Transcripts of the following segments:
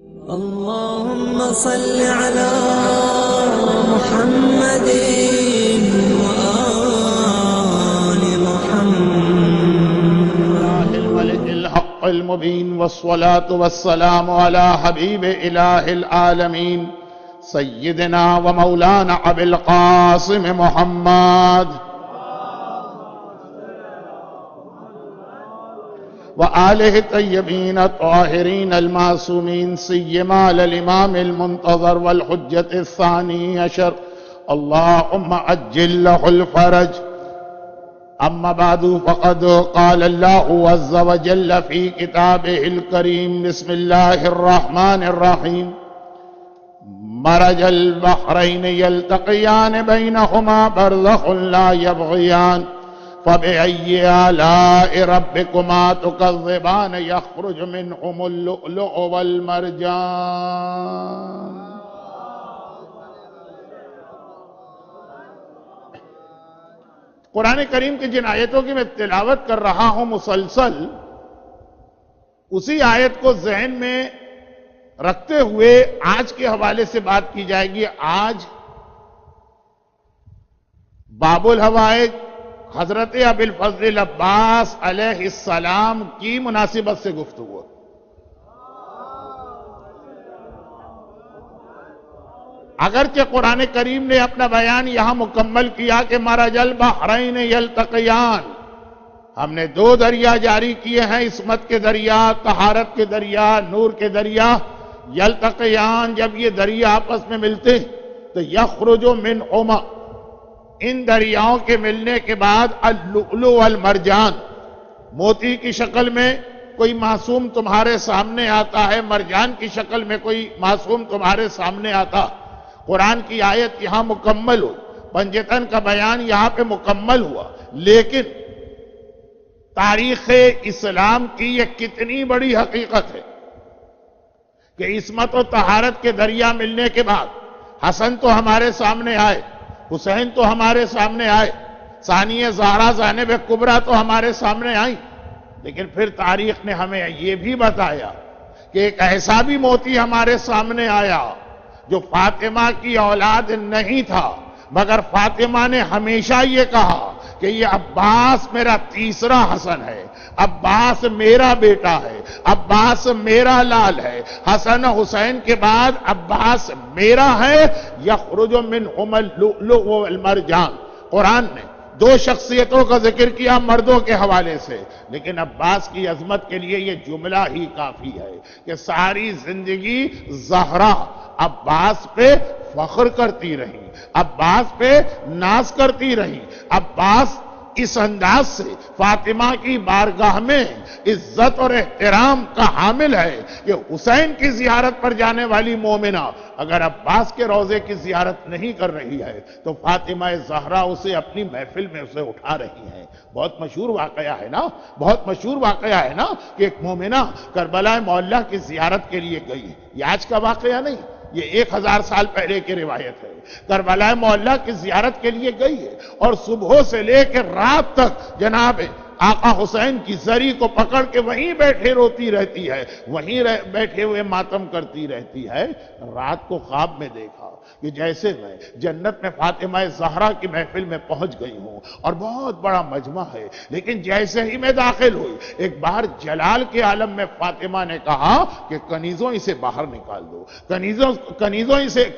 اللهم صل على محمد وآل محمد. الملك الحق المبين والصلاة والسلام على حبيب إله العالمين سيدنا ومولانا أبي القاسم محمد وآله الطيبين الطاهرين المعصومين سيما للإمام المنتظر والحجة الثاني عشر اللهم عجل له الفرج. أما بعد فقد قال الله عز وجل في كتابه الكريم بسم الله الرحمن الرحيم مرج البحرين يلتقيان بينهما برزخ لا يبغيان فبأي آلاء ربكما تكذبان يخرج منهم اللؤلؤ والمرجان. قرآن کریم کی جن آیتوں کی میں تلاوت کر رہا ہوں مسلسل، اسی آیت کو ذہن میں رکھتے ہوئے آج کے حوالے سے بات کی جائے گی. آج باب الحوائج حضرت ابی الفضل عباس علیہ السلام کی مناسبت سے گفتگو. اگرچہ قرآن کریم نے اپنا بیان یہاں مکمل کیا کہ مرج البحرین یلتقیان، ہم نے دو دریا جاری کیے ہیں، عصمت کے دریا، طہارت کے دریا، نور کے دریا. یلتقیان، جب یہ دریا آپس میں ملتے تو یخرج منہما، ان دریاؤں کے ملنے کے بعد اللؤلؤ والمرجان، موتی کی شکل میں کوئی معصوم تمہارے سامنے آتا ہے، مرجان کی شکل میں کوئی معصوم تمہارے سامنے آتا. قرآن کی آیت یہاں مکمل ہوئی، پنجتن کا بیان یہاں پہ مکمل ہوا. لیکن تاریخ اسلام کی یہ کتنی بڑی حقیقت ہے کہ عصمت و طہارت کے دریا ملنے کے بعد حسن تو ہمارے سامنے آئے، حسین تو ہمارے سامنے آئے، ثانیہ زہرا زینب کبریٰ تو ہمارے سامنے آئیں. لیکن پھر تاریخ نے ہمیں یہ بھی بتایا کہ ایک ایسا بھی موتی ہمارے سامنے آیا جو فاطمہ کی اولاد نہیں تھا، مگر فاطمہ نے ہمیشہ یہ کہا کہ یہ عباس میرا تیسرا حسن ہے، عباس میرا بیٹا ہے، عباس میرا لال ہے، حسن حسین کے بعد عباس میرا ہے. یخرج منہما اللؤلؤ والمرجان. قرآن نے دو شخصیتوں کا ذکر کیا مردوں کے حوالے سے، لیکن عباس کی عظمت کے لیے یہ جملہ ہی کافی ہے کہ ساری زندگی زہرا عباس پہ فخر کرتی رہی، عباس پہ ناز کرتی رہی. عباس اس انداز سے فاطمہ کی بارگاہ میں عزت اور احترام کا حامل ہے کہ حسین کی زیارت پر جانے والی مومنہ اگر عباس کے روضے کی زیارت نہیں کر رہی ہے تو فاطمہ زہرا اسے اپنی محفل میں اسے اٹھا رہی ہیں. بہت مشہور واقعہ ہے نا، بہت مشہور واقعہ ہے نا کہ ایک مومنہ کربلا معلیٰ کی زیارت کے لیے گئی. یہ آج کا واقعہ نہیں، یہ 1000 سال پہلے کی روایت ہے. کربلا معلیٰ کی زیارت کے لیے گئی ہے اور صبح سے لے کے رات تک جناب آقا حسین کی زری کو پکڑ کے وہیں بیٹھے روتی رہتی ہے، وہیں بیٹھے ہوئے ماتم کرتی رہتی ہے. رات کو خواب میں دیکھا کہ جیسے میں جنت میں فاطمہ زہرا کی محفل میں پہنچ گئی ہوں اور بہت بڑا مجمع ہے، لیکن جیسے ہی میں داخل ہوئی ایک بار جلال کے عالم میں فاطمہ نے کہا کہ کنیزوں اسے باہر نکال دو،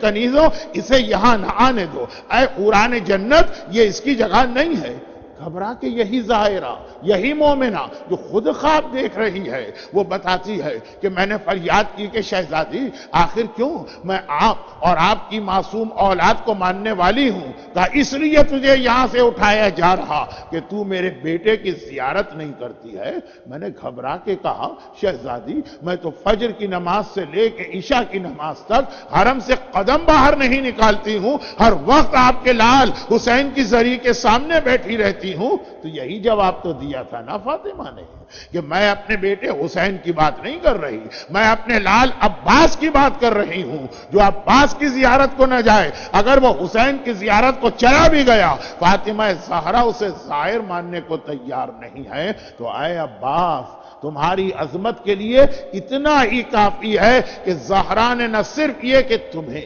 کنیزوں اسے یہاں نہ آنے دو، اے حوران جنت یہ اس کی جگہ نہیں ہے. گھبرا کے یہی ظاہرہ، یہی مومنہ جو خود خواب دیکھ رہی ہے وہ بتاتی ہے کہ میں نے فریاد کی کہ شہزادی آخر کیوں؟ میں آپ اور آپ کی معصوم اولاد کو ماننے والی ہوں. کہا اس لیے تجھے یہاں سے اٹھایا جا رہا کہ تو میرے بیٹے کی زیارت نہیں کرتی ہے. میں نے گھبرا کے کہا شہزادی میں تو فجر کی نماز سے لے کے عشاء کی نماز تک حرم سے قدم باہر نہیں نکالتی ہوں، ہر وقت آپ کے لال حسین کی زری کے سامنے بیٹھی رہتی ہوں. تو یہی جواب تو دیا تھا نا فاطمہ نے کہ میں اپنے بیٹے حسین کی بات نہیں کر رہی، میں اپنے لال عباس کی بات کر رہی ہوں جو عباس کی زیارت کو نہ جائے. اگر وہ حسین کی زیارت کو چلا بھی گیا فاطمہ زہرا اسے ظاہر ماننے کو تیار نہیں ہے. تو اے عباس تمہاری عظمت کے لیے اتنا ہی کافی ہے کہ زہرا نے نہ صرف یہ کہ تمہیں،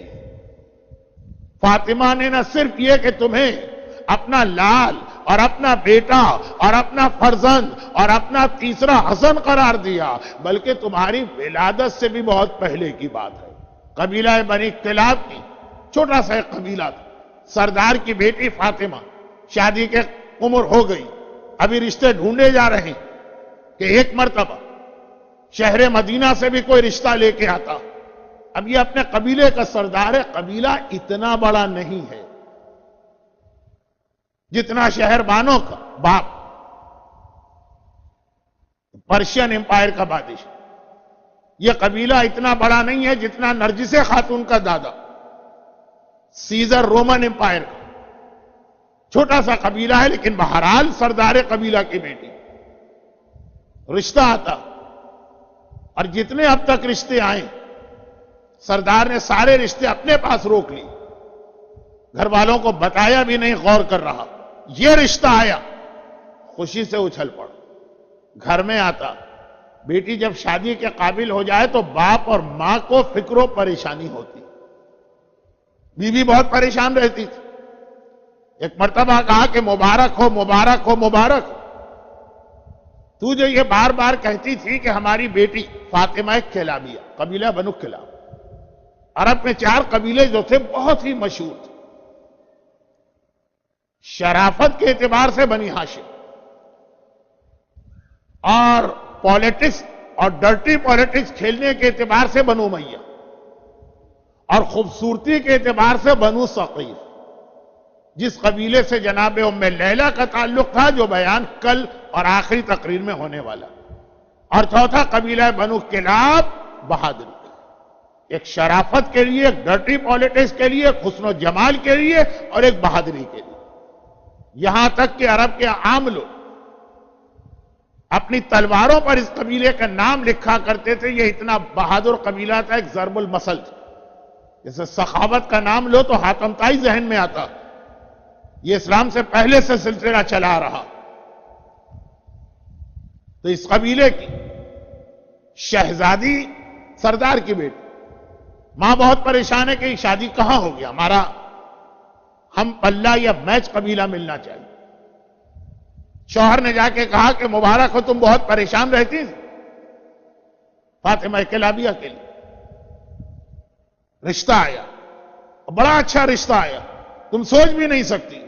فاطمہ نے نہ صرف یہ کہ تمہیں اپنا لال اور اپنا بیٹا اور اپنا فرزند اور اپنا تیسرا حسن قرار دیا، بلکہ تمہاری ولادت سے بھی بہت پہلے کی بات ہے۔ قبیلہ بنی کلاب کی چھوٹا سا ایک قبیلہ تھا، سردار کی بیٹی فاطمہ شادی کے عمر ہو گئی، ابھی رشتے ڈھونڈے جا رہے ہیں کہ ایک مرتبہ شہر مدینہ سے بھی کوئی رشتہ لے کے آتا۔ اب یہ اپنے قبیلے کا سردار ہے، قبیلہ اتنا بڑا نہیں ہے جتنا شہر بانوں کا باپ، پرشین امپائر کا بادشاہ۔ یہ قبیلہ اتنا بڑا نہیں ہے جتنا نرجس خاتون کا دادا، سیزر رومن امپائر کا۔ چھوٹا سا قبیلہ ہے لیکن بہرحال سردار قبیلہ کی بیٹی، رشتہ آتا، اور جتنے اب تک رشتے آئے سردار نے سارے رشتے اپنے پاس روک لی، گھر والوں کو بتایا بھی نہیں، غور کر رہا۔ یہ رشتہ آیا، خوشی سے اچھل پڑا، گھر میں آتا۔ بیٹی جب شادی کے قابل ہو جائے تو باپ اور ماں کو فکر و پریشانی ہوتی، بیوی بہت پریشان رہتی تھی۔ ایک مرتبہ کہا کہ مبارک ہو مبارک ہو مبارک ہو، تو جو یہ بار بار کہتی تھی کہ ہماری بیٹی فاطمہ کلابیہ، قبیلہ بنو کلاب، عرب میں 4 قبیلے جو تھے بہت ہی مشہور تھے شرافت کے اعتبار سے، بنی ہاشم، اور پالیٹکس اور ڈرٹی پالیٹکس کھیلنے کے اعتبار سے بنو امیہ، اور خوبصورتی کے اعتبار سے بنو ثقیف، جس قبیلے سے جناب ام لیلہ کا تعلق تھا جو بیان کل اور آخری تقریر میں ہونے والا، اور چوتھا قبیلہ بنو کلاب، بہادری، ایک شرافت کے لیے، ایک ڈرٹی پالیٹکس کے لیے، ایک حسن و جمال کے لیے، اور ایک بہادری کے لیے۔ یہاں تک کہ عرب کے عام لوگ اپنی تلواروں پر اس قبیلے کا نام لکھا کرتے تھے، یہ اتنا بہادر قبیلہ تھا، ایک ضرب المثل تھا۔ جیسے سخاوت کا نام لو تو حاتم طائی ذہن میں آتا، یہ اسلام سے پہلے سے سلسلہ چلا آ رہا۔ تو اس قبیلے کی شہزادی سردار کی بیٹی، ماں بہت پریشان ہے کہ یہ شادی کہاں ہو گیا، ہمارا ہم پلہ یا میچ قبیلہ ملنا چاہیے۔ شوہر نے جا کے کہا کہ مبارک ہو، تم بہت پریشان رہتی فاطمہ کلابیہ کے لیے رشتہ آیا، بڑا اچھا رشتہ آیا، تم سوچ بھی نہیں سکتی۔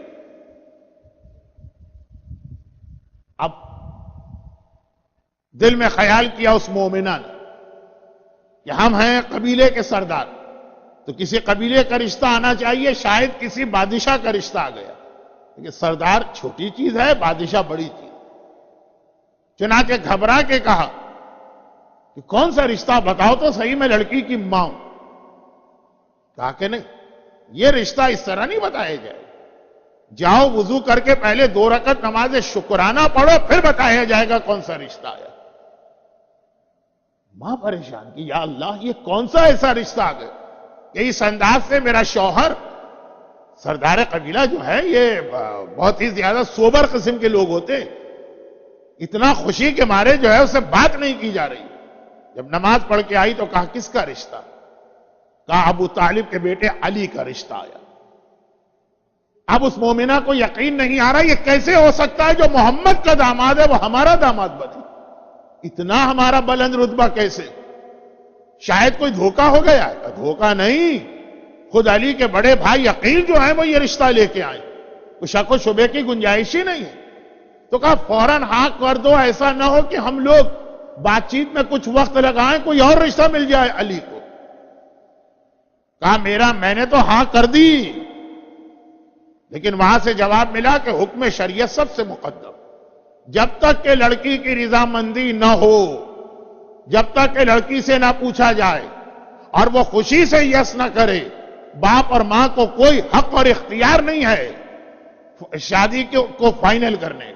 اب دل میں خیال کیا اس مومنہ نے کہ ہم ہیں قبیلے کے سردار، تو کسی قبیلے کا رشتہ آنا چاہیے، شاید کسی بادشاہ کا رشتہ آ گیا، لیکن سردار چھوٹی چیز ہے، بادشاہ بڑی چیز۔ چنانچہ گھبرا کے کہا کہ کون سا رشتہ بتاؤ تو صحیح، میں لڑکی کی ماں ہوں۔ کہا کہ نہیں، یہ رشتہ اس طرح نہیں بتایا جائے، جاؤ وضو کر کے پہلے 2 رکعت نماز شکرانہ پڑھو، پھر بتایا جائے گا کون سا رشتہ آیا۔ ماں پریشان کی، یا اللہ یہ کون سا ایسا رشتہ آ گیا کہ اس انداز سے میرا شوہر، سردار قبیلہ جو ہے یہ بہت ہی زیادہ سوبر قسم کے لوگ ہوتے، اتنا خوشی کے مارے جو ہے اسے بات نہیں کی جا رہی۔ جب نماز پڑھ کے آئی تو کہا کس کا رشتہ؟ کہا ابو طالب کے بیٹے علی کا رشتہ آیا۔ اب اس مومنہ کو یقین نہیں آ رہا، یہ کیسے ہو سکتا ہے جو محمد کا داماد ہے وہ ہمارا داماد بنے، اتنا ہمارا بلند رتبہ کیسے؟ شاید کوئی دھوکہ ہو گیا ہے۔ دھوکہ نہیں، خود علی کے بڑے بھائی عقیل جو ہیں وہ یہ رشتہ لے کے آئے، کوئی شک و شبے کی گنجائش ہی نہیں ہے۔ تو کہا فوراً ہاں کر دو، ایسا نہ ہو کہ ہم لوگ بات چیت میں کچھ وقت لگائیں، کوئی اور رشتہ مل جائے علی کو۔ کہا میں نے تو ہاں کر دی، لیکن وہاں سے جواب ملا کہ حکم شریعت سب سے مقدم، جب تک کہ لڑکی کی رضامندی نہ ہو، جب تک کہ لڑکی سے نہ پوچھا جائے اور وہ خوشی سے یس نہ کرے، باپ اور ماں کو کوئی حق اور اختیار نہیں ہے شادی کو فائنل کرنے۔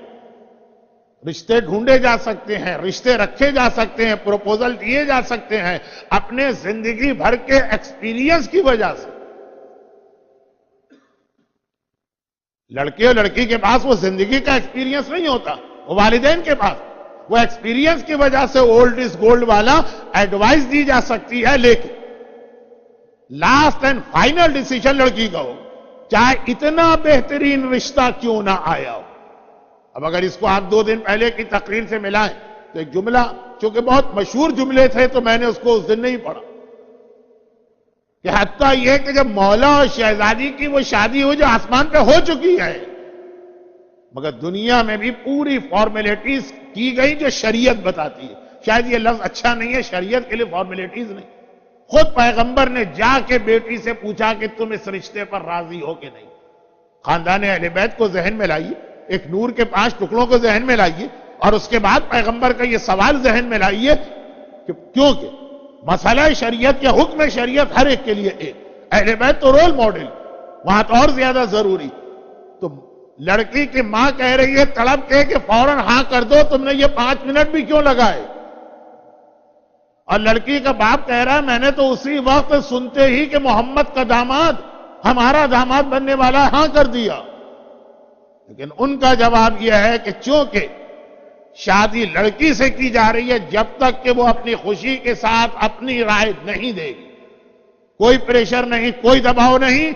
رشتے ڈھونڈے جا سکتے ہیں، رشتے رکھے جا سکتے ہیں، پروپوزل دیے جا سکتے ہیں اپنے زندگی بھر کے ایکسپیرینس کی وجہ سے۔ لڑکے اور لڑکی کے پاس وہ زندگی کا ایکسپیرینس نہیں ہوتا، وہ والدین کے پاس، وہ ایکسپیرینس کی وجہ سے اولڈ از گولڈ والا ایڈوائز دی جا سکتی ہے، لیکن لاسٹ اینڈ فائنل ڈیسیجن لڑکی کا ہو، چاہے اتنا بہترین رشتہ کیوں نہ آیا ہو۔ اب اگر اس کو آپ 2 دن پہلے کی تقریر سے ملائیں تو ایک جملہ، چونکہ بہت مشہور جملے تھے تو میں نے اس کو اس دن نہیں پڑھا، کہ حتیٰ یہ کہ جب مولا اور شہزادی کی وہ شادی ہو جو آسمان پہ ہو چکی ہے، مگر دنیا میں بھی پوری فارمیلٹیز کی گئی جو شریعت بتاتی ہے۔ شاید یہ لفظ اچھا نہیں ہے، شریعت کے لیے فارمیلٹیز نہیں، خود پیغمبر نے جا کے بیٹی سے پوچھا کہ تم اس رشتے پر راضی ہو کہ نہیں۔ خاندان اہل بیت کو ذہن میں لائیے، ایک نور کے 5 ٹکڑوں کو ذہن میں لائیے، اور اس کے بعد پیغمبر کا یہ سوال ذہن میں لائیے کہ کیونکہ مسئلہ شریعت یا حکم شریعت ہر ایک کے لیے ایک، اہل بیت تو رول ماڈل، وہاں تو اور زیادہ ضروری۔ تو لڑکی کی ماں کہہ رہی ہے تڑپ کے کہ فوراً ہاں کر دو، تم نے یہ 5 منٹ بھی کیوں لگائے؟ اور لڑکی کا باپ کہہ رہا ہے میں نے تو اسی وقت سنتے ہی کہ محمد کا داماد ہمارا داماد بننے والا ہاں کر دیا۔ لیکن ان کا جواب یہ ہے کہ چونکہ شادی لڑکی سے کی جا رہی ہے، جب تک کہ وہ اپنی خوشی کے ساتھ اپنی رائے نہیں دے گی، کوئی پریشر نہیں، کوئی دباؤ نہیں،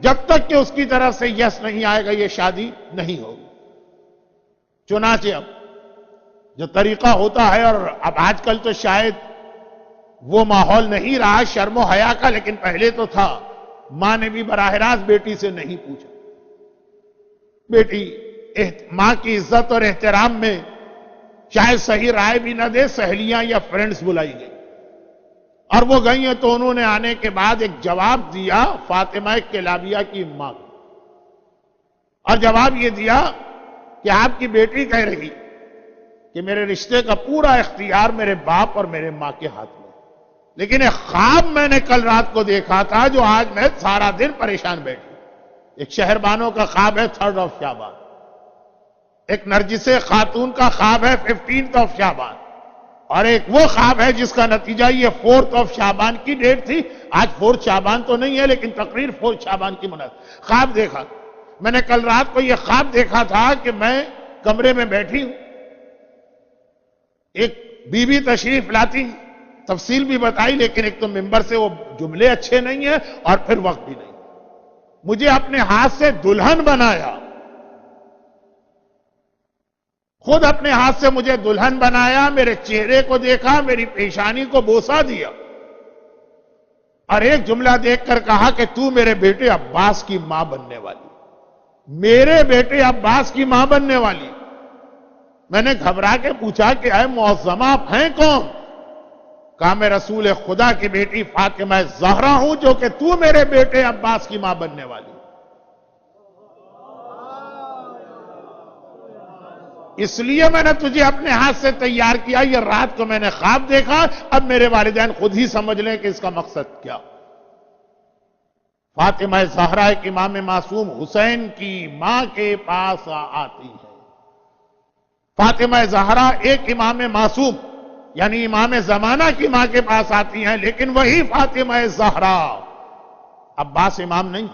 جب تک کہ اس کی طرف سے یس نہیں آئے گا یہ شادی نہیں ہوگی۔ چنانچہ اب جو طریقہ ہوتا ہے، اور اب آج کل تو شاید وہ ماحول نہیں رہا شرم و حیا کا، لیکن پہلے تو تھا، ماں نے بھی براہ راست بیٹی سے نہیں پوچھا۔ بیٹی ماں کی عزت اور احترام میں شاید صحیح رائے بھی نہ دے، سہیلیاں یا فرینڈز بلائی گئی، اور وہ گئی ہیں تو انہوں نے آنے کے بعد ایک جواب دیا فاطمہ کلابیہ کی ماں کو، اور جواب یہ دیا کہ آپ کی بیٹی کہہ رہی کہ میرے رشتے کا پورا اختیار میرے باپ اور میرے ماں کے ہاتھ میں، لیکن ایک خواب میں نے کل رات کو دیکھا تھا جو آج میں سارا دن پریشان بیٹھی۔ ایک شہربانوں کا خواب ہے 3 شعبان، ایک نرجس خاتون کا خواب ہے 15 شعبان، اور ایک وہ خواب ہے جس کا نتیجہ یہ 4 شعبان کی ڈیٹ تھی۔ آج 4 شعبان تو نہیں ہے لیکن تقریر 4 شعبان کی مناسب خواب دیکھا۔ میں نے کل رات کو یہ خواب دیکھا تھا کہ میں کمرے میں بیٹھی ہوں، ایک بیوی تشریف لاتی، تفصیل بھی بتائی، لیکن ایک تو ممبر سے وہ جملے اچھے نہیں ہیں اور پھر وقت بھی نہیں، مجھے اپنے ہاتھ سے دلہن بنایا، خود اپنے ہاتھ سے مجھے دلہن بنایا، میرے چہرے کو دیکھا، میری پیشانی کو بوسہ دیا، اور ایک جملہ دیکھ کر کہا کہ تو میرے بیٹے عباس کی ماں بننے والی، میرے بیٹے عباس کی ماں بننے والی۔ میں نے گھبرا کے پوچھا کہ اے معظمہ آپ ہیں کون؟ کہا میں رسول خدا کی بیٹی فاطمہ زہرا ہوں جو کہ تو میرے بیٹے عباس کی ماں بننے والی۔ اس لیے میں نے تجھے اپنے ہاتھ سے تیار کیا، یہ رات کو میں نے خواب دیکھا، اب میرے والدین خود ہی سمجھ لیں کہ اس کا مقصد کیا۔ فاطمہ زہرا ایک امام معصوم حسین کی ماں کے پاس آتی ہے۔ فاطمہ زہرا ایک امام معصوم یعنی امام زمانہ کی ماں کے پاس آتی ہیں، لیکن وہی فاطمہ زہرا، عباس امام نہیں۔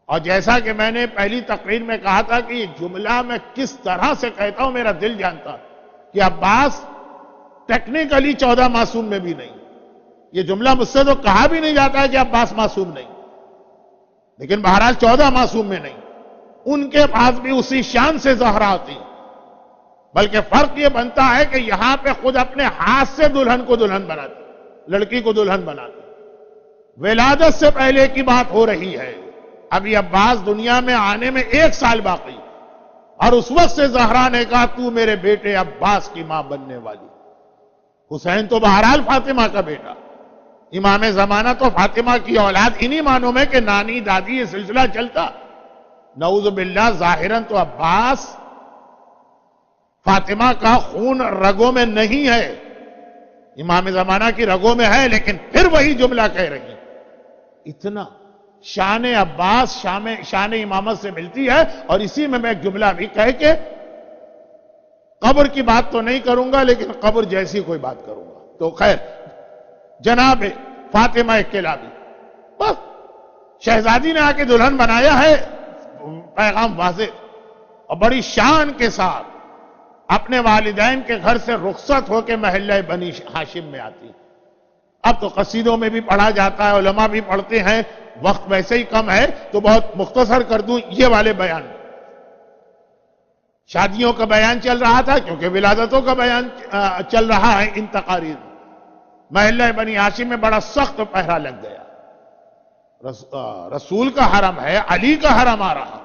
اور جیسا کہ میں نے پہلی تقریر میں کہا تھا کہ یہ جملہ میں کس طرح سے کہتا ہوں میرا دل جانتا کہ عباس ٹیکنیکلی 14 معصوم میں بھی نہیں، یہ جملہ مجھ سے تو کہا بھی نہیں جاتا ہے کہ عباس معصوم نہیں، لیکن بہرحال 14 معصوم میں نہیں، ان کے پاس بھی اسی شان سے زہرا آتی، بلکہ فرق یہ بنتا ہے کہ یہاں پہ خود اپنے ہاتھ سے دلہن کو دلہن بناتی، لڑکی کو دلہن بناتی۔ ولادت سے پہلے کی بات ہو رہی ہے، ابھی عباس دنیا میں آنے میں 1 سال باقی، اور اس وقت سے زہرا نے کہا تو میرے بیٹے عباس کی ماں بننے والی۔ حسین تو بہرحال فاطمہ کا بیٹا، امام زمانہ تو فاطمہ کی اولاد، انہی معنوں میں کہ نانی دادی یہ سلسلہ چلتا۔ نعوذ باللہ ظاہراً تو عباس فاطمہ کا خون رگوں میں نہیں ہے، امام زمانہ کی رگوں میں ہے، لیکن پھر وہی جملہ کہہ رہی اتنا شان عباس شان امامت سے ملتی ہے۔ اور اسی میں ایک جملہ بھی کہہ کے قبر کی بات تو نہیں کروں گا لیکن قبر جیسی کوئی بات کروں گا۔ تو خیر جناب فاطمہ کلابی، بس شہزادی نے آ کے دلہن بنایا ہے، پیغام واضح اور بڑی شان کے ساتھ اپنے والدین کے گھر سے رخصت ہو کے محلہ بنی ہاشم میں آتی. اب تو قصیدوں میں بھی پڑھا جاتا ہے، علماء بھی پڑھتے ہیں، وقت ویسے ہی کم ہے تو بہت مختصر کر دوں یہ والے بیان. شادیوں کا بیان چل رہا تھا کیونکہ ولادتوں کا بیان چل رہا ہے. ان تقاریر محلہ بنی ہاشم میں بڑا سخت پہرا لگ گیا. رسول کا حرم ہے، علی کا حرم آ رہا.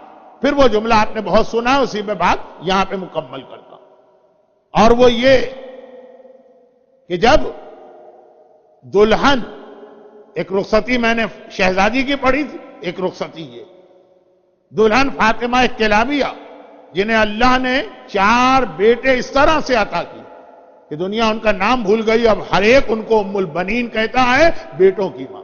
پھر وہ جملہ آپ نے بہت سنا ہے، اسی میں بات یہاں پہ مکمل کرتا ہوں. اور وہ یہ کہ جب دلہن، ایک رخصتی میں نے شہزادی کی پڑھی تھی، ایک رخصتی یہ دلہن فاطمہ کلابیہ، جنہیں اللہ نے 4 بیٹے اس طرح سے عطا کی کہ دنیا ان کا نام بھول گئی. اب ہر ایک ان کو ام البنین کہتا ہے، بیٹوں کی ماں.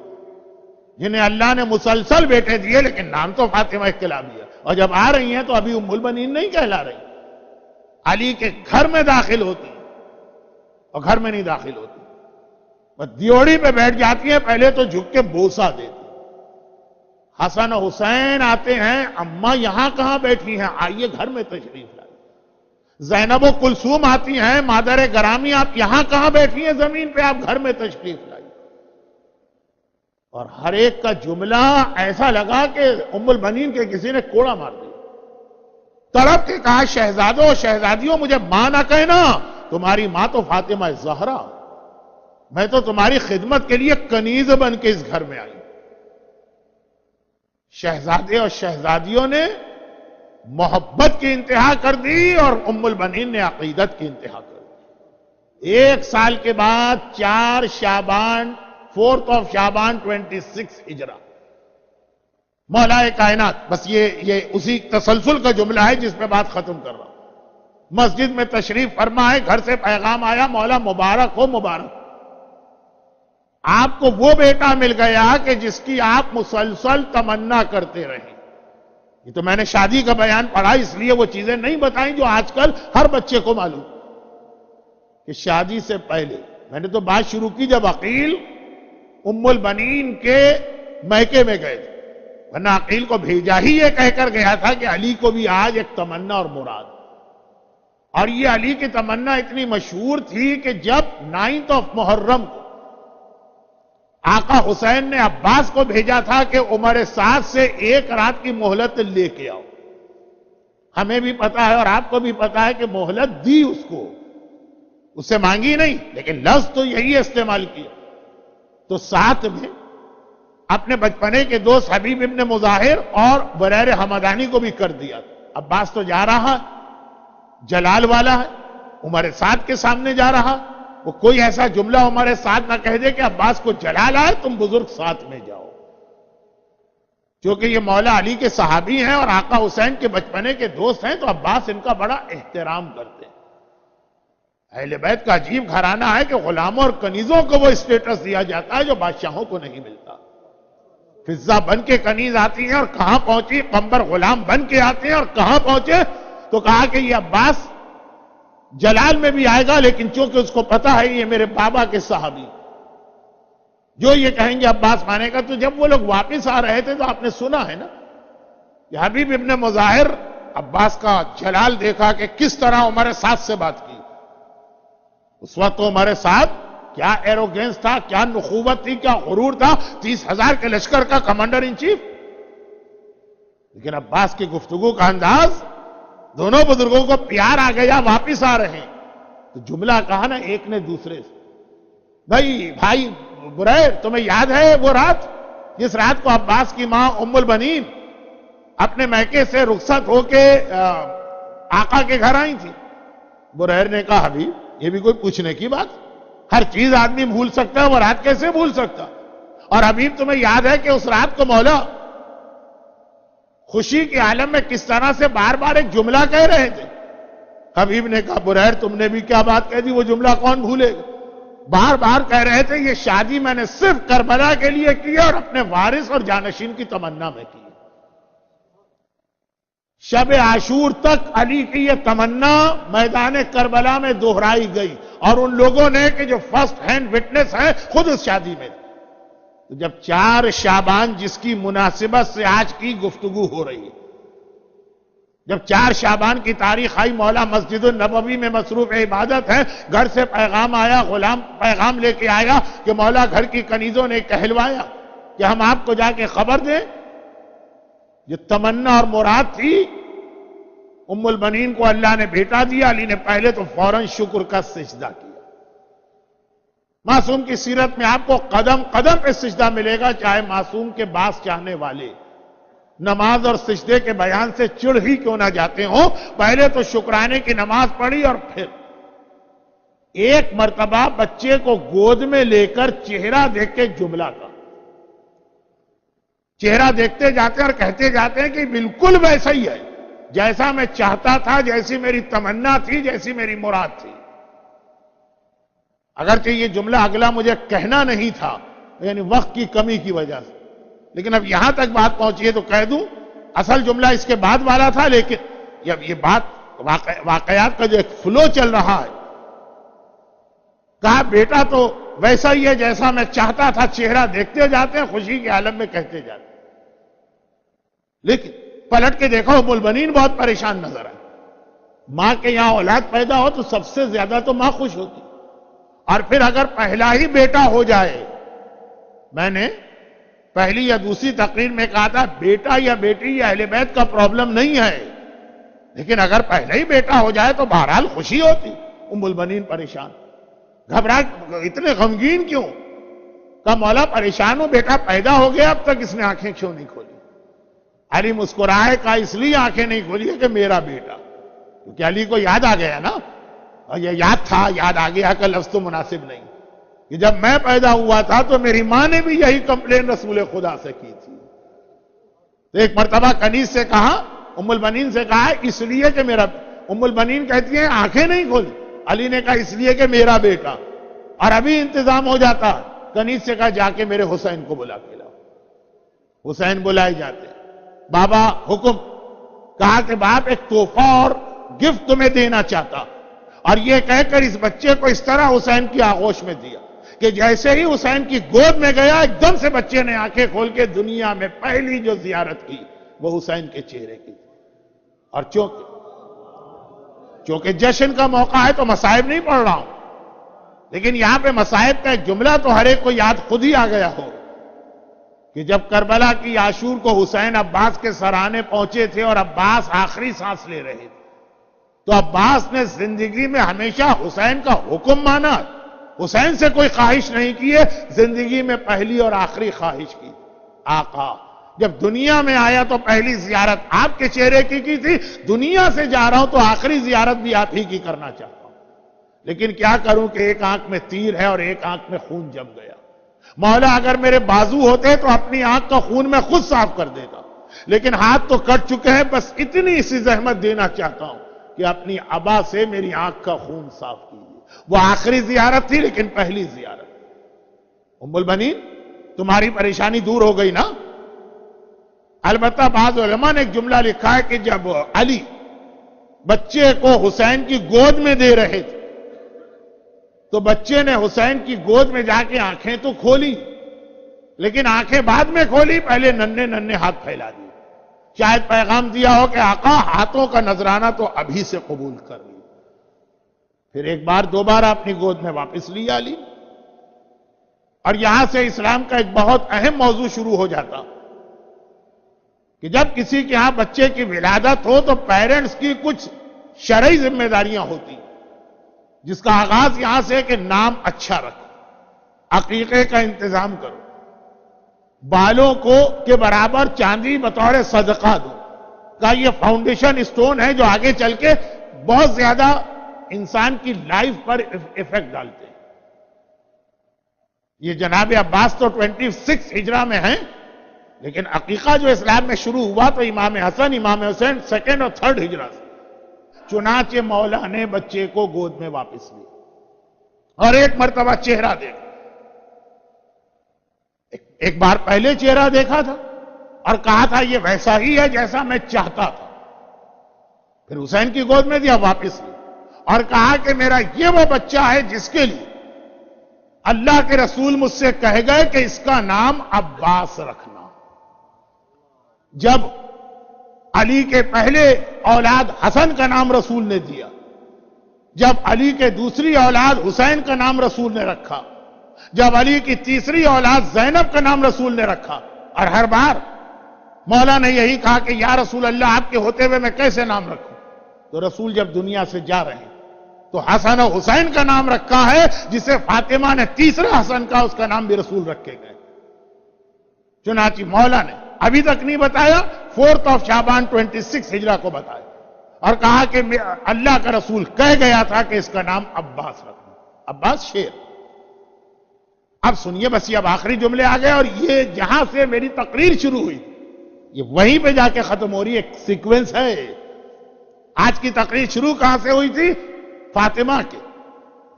جنہیں اللہ نے مسلسل بیٹے دیے لیکن نام تو فاطمہ کلابیہ، اور جب آ رہی ہیں تو ابھی ام البنین نہیں کہلا رہی. علی کے گھر میں داخل ہوتی اور گھر میں نہیں داخل ہوتی، بس دیوڑی پہ بیٹھ جاتی ہیں، پہلے تو جھک کے بوسہ دیتی. حسن و حسین آتے ہیں، اماں یہاں کہاں بیٹھی ہیں، آئیے گھر میں تشریف لائیے. زینب و کلثوم آتی ہیں، مادر گرامی آپ یہاں کہاں بیٹھی ہیں زمین پہ، آپ گھر میں تشریف لائیے. اور ہر ایک کا جملہ ایسا لگا کہ ام البنین کے کسی نے کوڑا مار دیا. تڑپ کے کہا، شہزادوں شہزادیوں مجھے ماں نہ کہنا، تمہاری ماں تو فاطمہ زہرا، میں تو تمہاری خدمت کے لیے کنیز بن کے اس گھر میں آئی. شہزادے اور شہزادیوں نے محبت کی انتہا کر دی اور ام البنین نے عقیدت کی انتہا کر دی. 1 سال کے بعد 4 شعبان 4 شعبان 26 ہجرہ مولا کائنات، بس یہ اسی تسلسل کا جملہ ہے جس پہ بات ختم کر رہا ہوں. مسجد میں تشریف فرما ہے، گھر سے پیغام آیا، مولا مبارک ہو مبارک، آپ کو وہ بیٹا مل گیا کہ جس کی آپ مسلسل تمنا کرتے رہے. یہ تو میں نے شادی کا بیان پڑھا، اس لیے وہ چیزیں نہیں بتائیں جو آج کل ہر بچے کو معلوم کہ شادی سے پہلے. میں نے تو بات شروع کی جب عقیل ام البنین کے میکے میں گئے تھے، ورنہ عقیل کو بھیجا ہی یہ کہہ کر گیا تھا کہ علی کو بھی آج ایک تمنا اور مراد. اور یہ علی کی تمنا اتنی مشہور تھی کہ جب 9 محرم کو آقا حسین نے عباس کو بھیجا تھا کہ عمر سعد سے 1 رات کی مہلت لے کے آؤ. ہمیں بھی پتا ہے اور آپ کو بھی پتا ہے کہ مہلت دی اس کو، اس سے مانگی نہیں، لیکن لفظ تو یہی استعمال کیا. تو ساتھ میں اپنے بچپنے کے دوست حبیب ابن مظاہر اور بریر حمدانی کو بھی کر دیا. عباس تو جا رہا، جلال والا ہے، عمر سعد کے سامنے جا رہا، وہ کوئی ایسا جملہ عمر سعد نہ کہہ دے کہ عباس کو جلال آئے، تم بزرگ ساتھ میں جاؤ. کیونکہ یہ مولا علی کے صحابی ہیں اور آقا حسین کے بچپنے کے دوست ہیں، تو عباس ان کا بڑا احترام کرتے ہیں. اہل بیت کا عجیب گھرانہ ہے کہ غلاموں اور کنیزوں کو وہ اسٹیٹس دیا جاتا ہے جو بادشاہوں کو نہیں ملتا. فضہ بن کے کنیز آتی ہیں اور کہاں پہنچی، قمبر غلام بن کے آتے ہیں اور کہاں پہنچے، تو کہا کہ یہ عباس جلال میں بھی آئے گا، لیکن چونکہ اس کو پتا ہے یہ میرے بابا کے صحابی، جو یہ کہیں گے عباس مانے گا. تو جب وہ لوگ واپس آ رہے تھے تو آپ نے سنا ہے نا کہ حبیب ابن مظاہر عباس کا جلال دیکھا کہ کس طرح عمر سعد سے بات کی. اس وقت تو عمر سعد کیا ایروگینس تھا، کیا نخوت تھی، کیا غرور تھا، 30,000 کے لشکر کا کمانڈر ان چیف. لیکن عباس کی گفتگو کا انداز، دونوں بزرگوں کو پیار آ گیا، واپس آ رہے ہیں. تو جملہ کہا نا ایک نے دوسرے سے، بھائی بریر تمہیں یاد ہے وہ رات جس رات کو عباس کی ماں ام البنین اپنے میکے سے رخصت ہو کے آقا کے گھر آئی تھی؟ بریر نے کہا حبیب یہ بھی کوئی پوچھنے کی بات، ہر چیز آدمی بھول سکتا ہے، وہ رات کیسے بھول سکتا؟ اور حبیب تمہیں یاد ہے کہ اس رات کو مولا خوشی کے عالم میں کس طرح سے بار بار ایک جملہ کہہ رہے تھے؟ حبیب نے کہا بریر تم نے بھی کیا بات کہہ دی، وہ جملہ کون بھولے گا؟ بار بار کہہ رہے تھے یہ شادی میں نے صرف کربلا کے لیے کی اور اپنے وارث اور جانشین کی تمنا میں کی. شب عاشور تک علی کی یہ تمنا میدان کربلا میں دہرائی گئی، اور ان لوگوں نے کہ جو فرسٹ ہینڈ وٹنس ہیں خود اس شادی میں. تو جب 4 شعبان جس کی مناسبت سے آج کی گفتگو ہو رہی ہے، جب 4 شعبان کی تاریخ آئی، مولا مسجد النبوی میں مصروف عبادت ہے، گھر سے پیغام آیا، غلام پیغام لے کے آیا کہ مولا گھر کی کنیزوں نے کہلوایا کہ ہم آپ کو جا کے خبر دیں. یہ تمنا اور مراد تھی. ام البنین کو اللہ نے بیٹا دیا. علی نے پہلے تو فوراً شکر کا سجدہ کیا. معصوم کی سیرت میں آپ کو قدم قدم پہ سجدہ ملے گا، چاہے معصوم کے باس چاہنے والے نماز اور سجدے کے بیان سے چڑ ہی کیوں نہ جاتے ہوں، پہلے تو شکرانے کی نماز پڑھی اور پھر ایک مرتبہ بچے کو گود میں لے کر چہرہ دیکھ کے جملہ کا چہرہ دیکھتے جاتے ہیں اور کہتے جاتے ہیں کہ بالکل ویسا ہی ہے جیسا میں چاہتا تھا، جیسی میری تمنا تھی، جیسی میری مراد تھی. اگرچہ یہ جملہ اگلا مجھے کہنا نہیں تھا، یعنی وقت کی کمی کی وجہ سے، لیکن اب یہاں تک بات پہنچی ہے تو کہہ دوں. اصل جملہ اس کے بعد والا تھا، لیکن جب یہ بات واقعات کا جو ایک فلو چل رہا ہے، کہا بیٹا تو ویسا ہی ہے جیسا میں چاہتا تھا. چہرہ دیکھتے جاتے ہیں، خوشی کے عالم میں کہتے جاتے ہیں. لیکن پلٹ کے دیکھو ام البنین بہت پریشان نظر آئی. ماں کے یہاں اولاد پیدا ہو تو سب سے زیادہ تو ماں خوش ہوتی، اور پھر اگر پہلا ہی بیٹا ہو جائے. میں نے پہلی یا دوسری تقریر میں کہا تھا بیٹا یا بیٹی یا اہل بیت کا پرابلم نہیں ہے، لیکن اگر پہلا ہی بیٹا ہو جائے تو بہرحال خوشی ہوتی. ام البنین پریشان، گھبرا، اتنے غمگین کیوں؟ کہ مولا پریشان ہو، بیٹا پیدا ہو گیا، اب تک اس نے آنکھیں کیوں نہیں کھولی؟ علی مسکرائے، کہا اس لیے آنکھیں نہیں کھولی ہے کہ میرا بیٹا. کیونکہ علی کو یاد آ گیا نا، اور یہ یاد تھا، یاد آ گیا کا لفظ تو مناسب نہیں، کہ جب میں پیدا ہوا تھا تو میری ماں نے بھی یہی کمپلین رسول خدا سے کی تھی. تو ایک مرتبہ کنیز سے کہا، ام البنین سے کہا اس لیے کہ میرا. ام البنین کہتی ہیں آنکھیں نہیں کھولی. علی نے کہا اس لیے کہ میرا بیٹا. اور ابھی انتظام ہو جاتا. کنیز سے کہا جا کے میرے حسین کو بلا کے لاؤ. حسین بلائے جاتے. بابا حکم. کہا کہ باپ ایک تحفہ اور گفٹ تمہیں دینا چاہتا، اور یہ کہہ کر اس بچے کو اس طرح حسین کی آغوش میں دیا کہ جیسے ہی حسین کی گود میں گیا، ایک دم سے بچے نے آنکھیں کھول کے دنیا میں پہلی جو زیارت کی وہ حسین کے چہرے کی. اور چونکہ جشن کا موقع ہے تو مصائب نہیں پڑھ رہا ہوں، لیکن یہاں پہ مصائب کا ایک جملہ تو ہر ایک کو یاد خود ہی آ گیا ہو کہ جب کربلا کی عاشور کو حسین عباس کے سرانے پہنچے تھے اور عباس آخری سانس لے رہے تھے، تو عباس نے زندگی میں ہمیشہ حسین کا حکم مانا، حسین سے کوئی خواہش نہیں کی ہے. زندگی میں پہلی اور آخری خواہش کی آقا جب دنیا میں آیا تو پہلی زیارت آپ کے چہرے کی تھی. دنیا سے جا رہا ہوں تو آخری زیارت بھی آپ ہی کی کرنا چاہتا ہوں. لیکن کیا کروں کہ ایک آنکھ میں تیر ہے اور ایک آنکھ میں خون جم گیا. مولا اگر میرے بازو ہوتے تو اپنی آنکھ کا خون میں خود صاف کر دیتا، لیکن ہاتھ تو کٹ چکے ہیں. بس اتنی سی زحمت دینا چاہتا ہوں کہ اپنی ابا سے میری آنکھ کا خون صاف کیجیے. وہ آخری زیارت تھی لیکن پہلی زیارت. ام البنین تمہاری پریشانی دور ہو گئی نا؟ البتہ بعض علماء نے ایک جملہ لکھا ہے کہ جب علی بچے کو حسین کی گود میں دے رہے تھے تو بچے نے حسین کی گود میں جا کے آنکھیں تو کھولی، لیکن آنکھیں بعد میں کھولی، پہلے ننھے ننھے ہاتھ پھیلا دیے. شاید پیغام دیا ہو کہ آقا ہاتھوں کا نذرانہ تو ابھی سے قبول کر لی. پھر ایک بار دوبارہ اپنی گود میں واپس لیا علی. اور یہاں سے اسلام کا ایک بہت اہم موضوع شروع ہو جاتا کہ جب کسی کے ہاں بچے کی ولادت ہو تو پیرنٹس کی کچھ شرعی ذمہ داریاں ہوتی، جس کا آغاز یہاں سے کہ نام اچھا رکھو، عقیقے کا انتظام کرو، بالوں کو کے برابر چاندی بطور صدقہ دو. کا یہ فاؤنڈیشن اسٹون ہے جو آگے چل کے بہت زیادہ انسان کی لائف پر ایفیکٹ ڈالتے ہیں. یہ جناب عباس تو 26 ہجرہ میں ہیں، لیکن عقیقہ جو اسلام میں شروع ہوا تو امام حسن امام حسین 2nd اور 3rd ہجرہ سے. چنانچہ مولا نے بچے کو گود میں واپس لیا اور ایک مرتبہ چہرہ دیکھا. ایک بار پہلے چہرہ دیکھا تھا اور کہا تھا یہ ویسا ہی ہے جیسا میں چاہتا تھا. پھر حسین کی گود میں دیا، واپس لیا اور کہا کہ میرا یہ وہ بچہ ہے جس کے لیے اللہ کے رسول مجھ سے کہہ گئے کہ اس کا نام عباس رکھنا. جب علی کے پہلے اولاد حسن کا نام رسول نے دیا، جب علی کے دوسری اولاد حسین کا نام رسول نے رکھا، جب علی کی تیسری اولاد زینب کا نام رسول نے رکھا، اور ہر بار مولا نے یہی کہا کہ یا رسول اللہ آپ کے ہوتے ہوئے میں کیسے نام رکھوں؟ تو رسول جب دنیا سے جا رہے ہیں تو حسن و حسین کا نام رکھا ہے، جسے فاطمہ نے تیسرا حسن کا، اس کا نام بھی رسول رکھے گئے۔ چنانچہ مولا نے ابھی تک نہیں بتایا، 4 شعبان 26 ہجرہ کو بتایا اور کہا کہ اللہ کا رسول کہہ گیا تھا کہ اس کا نام عباس رکھنا، عباس شیر۔ اب سنیے، بس یہ اب آخری جملے آ گئے، اور یہ جہاں سے میری تقریر شروع ہوئی یہ وہیں پہ جا کے ختم ہو رہی ہے، ایک سیکوینس ہے۔ آج کی تقریر شروع کہاں سے ہوئی تھی؟ فاطمہ کے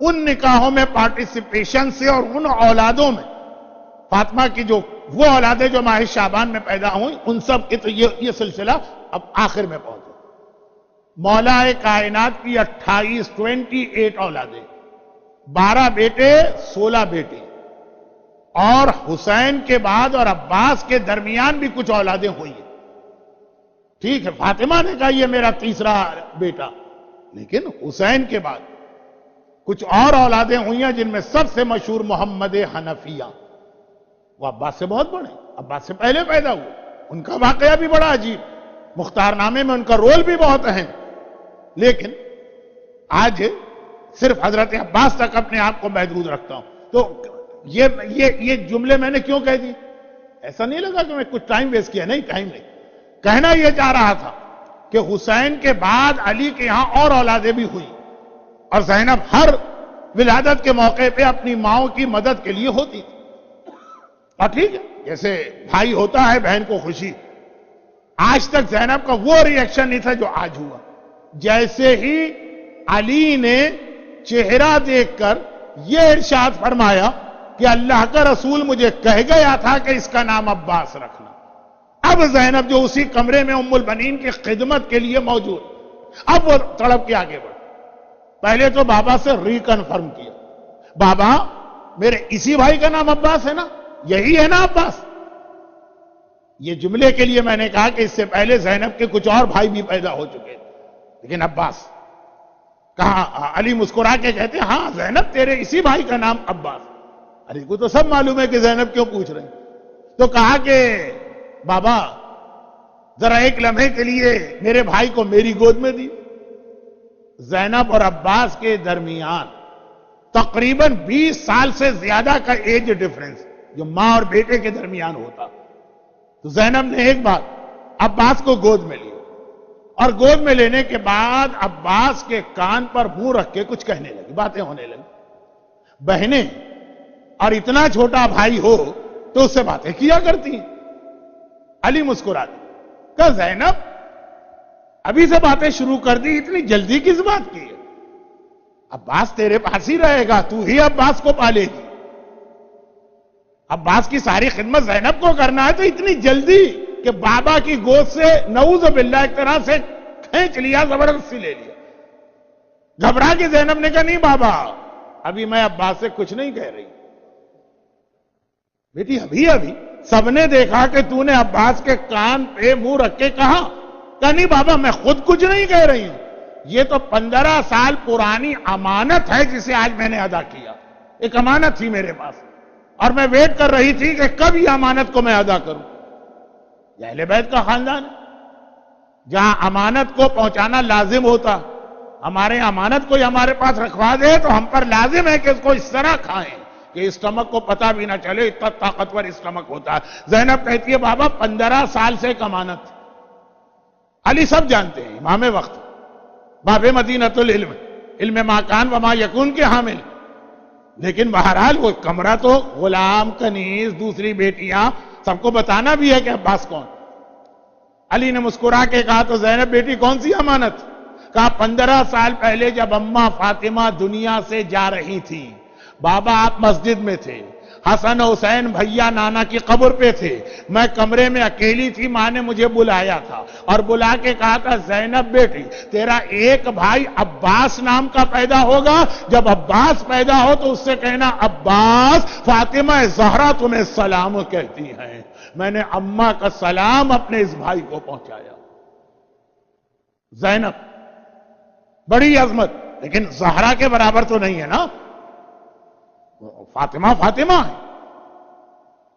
ان نکاحوں میں پارٹیسپیشن سے، اور ان اولادوں میں فاطمہ کی جو وہ اولادیں جو ماہ شعبان میں پیدا ہوئی، ان سب کی تو یہ سلسلہ اب آخر میں پہنچا۔ مولا کائنات کی 28 اولادیں، 12 بیٹے 16 بیٹی، اور حسین کے بعد اور عباس کے درمیان بھی کچھ اولادیں ہوئی ہیں۔ ٹھیک ہے، فاطمہ نے کہا یہ میرا تیسرا بیٹا، لیکن حسین کے بعد کچھ اور اولادیں ہوئی ہیں، جن میں سب سے مشہور محمد حنفیہ، وہ عباس سے بہت بڑے، عباس سے پہلے پیدا ہوئے۔ ان کا واقعہ بھی بڑا عجیب، مختار نامے میں ان کا رول بھی بہت اہم، لیکن آج صرف حضرت عباس تک اپنے آپ کو محدود رکھتا ہوں۔ تو یہ جملے میں نے کیوں کہہ دی؟ ایسا نہیں لگا کہ میں کچھ ٹائم ویسٹ کیا، نہیں، ٹائم نہیں، کہنا یہ چاہ رہا تھا کہ حسین کے بعد علی کے یہاں اور اولادیں بھی ہوئی، اور زینب ہر ولادت کے موقع پہ اپنی ماؤں کی مدد کے لیے ہوتی تھی۔ اور ٹھیک ہے، جیسے بھائی ہوتا ہے بہن کو خوشی، آج تک زینب کا وہ ری ایکشن نہیں تھا جو آج ہوا۔ جیسے ہی علی نے چہرہ دیکھ کر یہ ارشاد فرمایا کہ اللہ کا رسول مجھے کہہ گیا تھا کہ اس کا نام عباس رکھنا، اب زینب جو اسی کمرے میں ام البنین کی خدمت کے لیے موجود، اب وہ تڑپ کے آگے بڑھ، پہلے تو بابا سے ری کنفرم کیا، بابا میرے اسی بھائی کا نام عباس ہے نا، یہی ہے نا عباس؟ یہ جملے کے لیے میں نے کہا کہ اس سے پہلے زینب کے کچھ اور بھائی بھی پیدا ہو چکے تھے، لیکن عباس کہا۔ علی مسکرا کے کہتے ہیں ہاں زینب تیرے اسی بھائی کا نام عباس۔ علی کو تو سب معلوم ہے کہ زینب کیوں پوچھ رہے ہیں، تو کہا کہ بابا ذرا ایک لمحے کے لیے میرے بھائی کو میری گود میں دی۔ زینب اور عباس کے درمیان تقریباً 20 سال سے زیادہ کا ایج ڈیفرنس جو ماں اور بیٹے کے درمیان ہوتا، تو زینب نے ایک بار عباس کو گود میں لیا، اور گود میں لینے کے بعد عباس کے کان پر منہ رکھ کے کچھ کہنے لگی، باتیں ہونے لگی۔ بہنیں اور اتنا چھوٹا بھائی ہو تو اس سے باتیں کیا کرتی ہیں۔ علی مسکراتے کہا زینب ابھی سے باتیں شروع کر دی، اتنی جلدی کس بات کی ہے؟ عباس تیرے پاس ہی رہے گا، تو ہی عباس کو پالے گی، عباس کی ساری خدمت زینب کو کرنا ہے، تو اتنی جلدی کہ بابا کی گود سے نعوذ باللہ ایک طرح سے کھینچ لیا، زبردستی لے لیا۔ گھبرا کے زینب نے کہا نہیں بابا ابھی میں عباس سے کچھ نہیں کہہ رہی، بیٹی ابھی سب نے دیکھا کہ تو نے عباس کے کان پہ منہ رکھ کے کہا نہیں بابا میں خود کچھ نہیں کہہ رہی ہوں، یہ تو 15 سال پرانی امانت ہے جسے آج میں نے ادا کیا، ایک امانت تھی میرے پاس اور میں ویٹ کر رہی تھی کہ کب یہ امانت کو میں ادا کروں۔ یہ اہل بیت کا خاندان ہے جہاں امانت کو پہنچانا لازم ہوتا، ہمارے امانت کو ہمارے پاس رکھوا دے تو ہم پر لازم ہے کہ اس کو اس طرح کھائیں کہ اسٹمک کو پتہ بھی نہ چلے، اتنا طاقتور اسٹمک ہوتا ہے۔ زینب کہتی ہے بابا 15 سال سے ایک امانت۔ علی سب جانتے ہیں، امام وقت، باب مدینۃ العلم، علم ما کان و ما یکون کے حامل، لیکن بہرحال وہ کمرہ تو غلام، کنیز، دوسری بیٹیاں، سب کو بتانا بھی ہے کہ عباس کون۔ علی نے مسکرا کے کہا تو زینب بیٹی کون سی امانت؟ کہا 15 سال پہلے جب اماں فاطمہ دنیا سے جا رہی تھی، بابا آپ مسجد میں تھے، حسن حسین بھیا نانا کی قبر پہ تھے، میں کمرے میں اکیلی تھی، ماں نے مجھے بلایا تھا اور بلا کے کہا تھا زینب بیٹی تیرا ایک بھائی عباس نام کا پیدا ہوگا، جب عباس پیدا ہو تو اس سے کہنا عباس فاطمہ زہرا تمہیں سلام کہتی ہیں۔ میں نے اماں کا سلام اپنے اس بھائی کو پہنچایا۔ زینب بڑی عظمت، لیکن زہرا کے برابر تو نہیں ہے نا. فاطمہ فاطمہ ہے.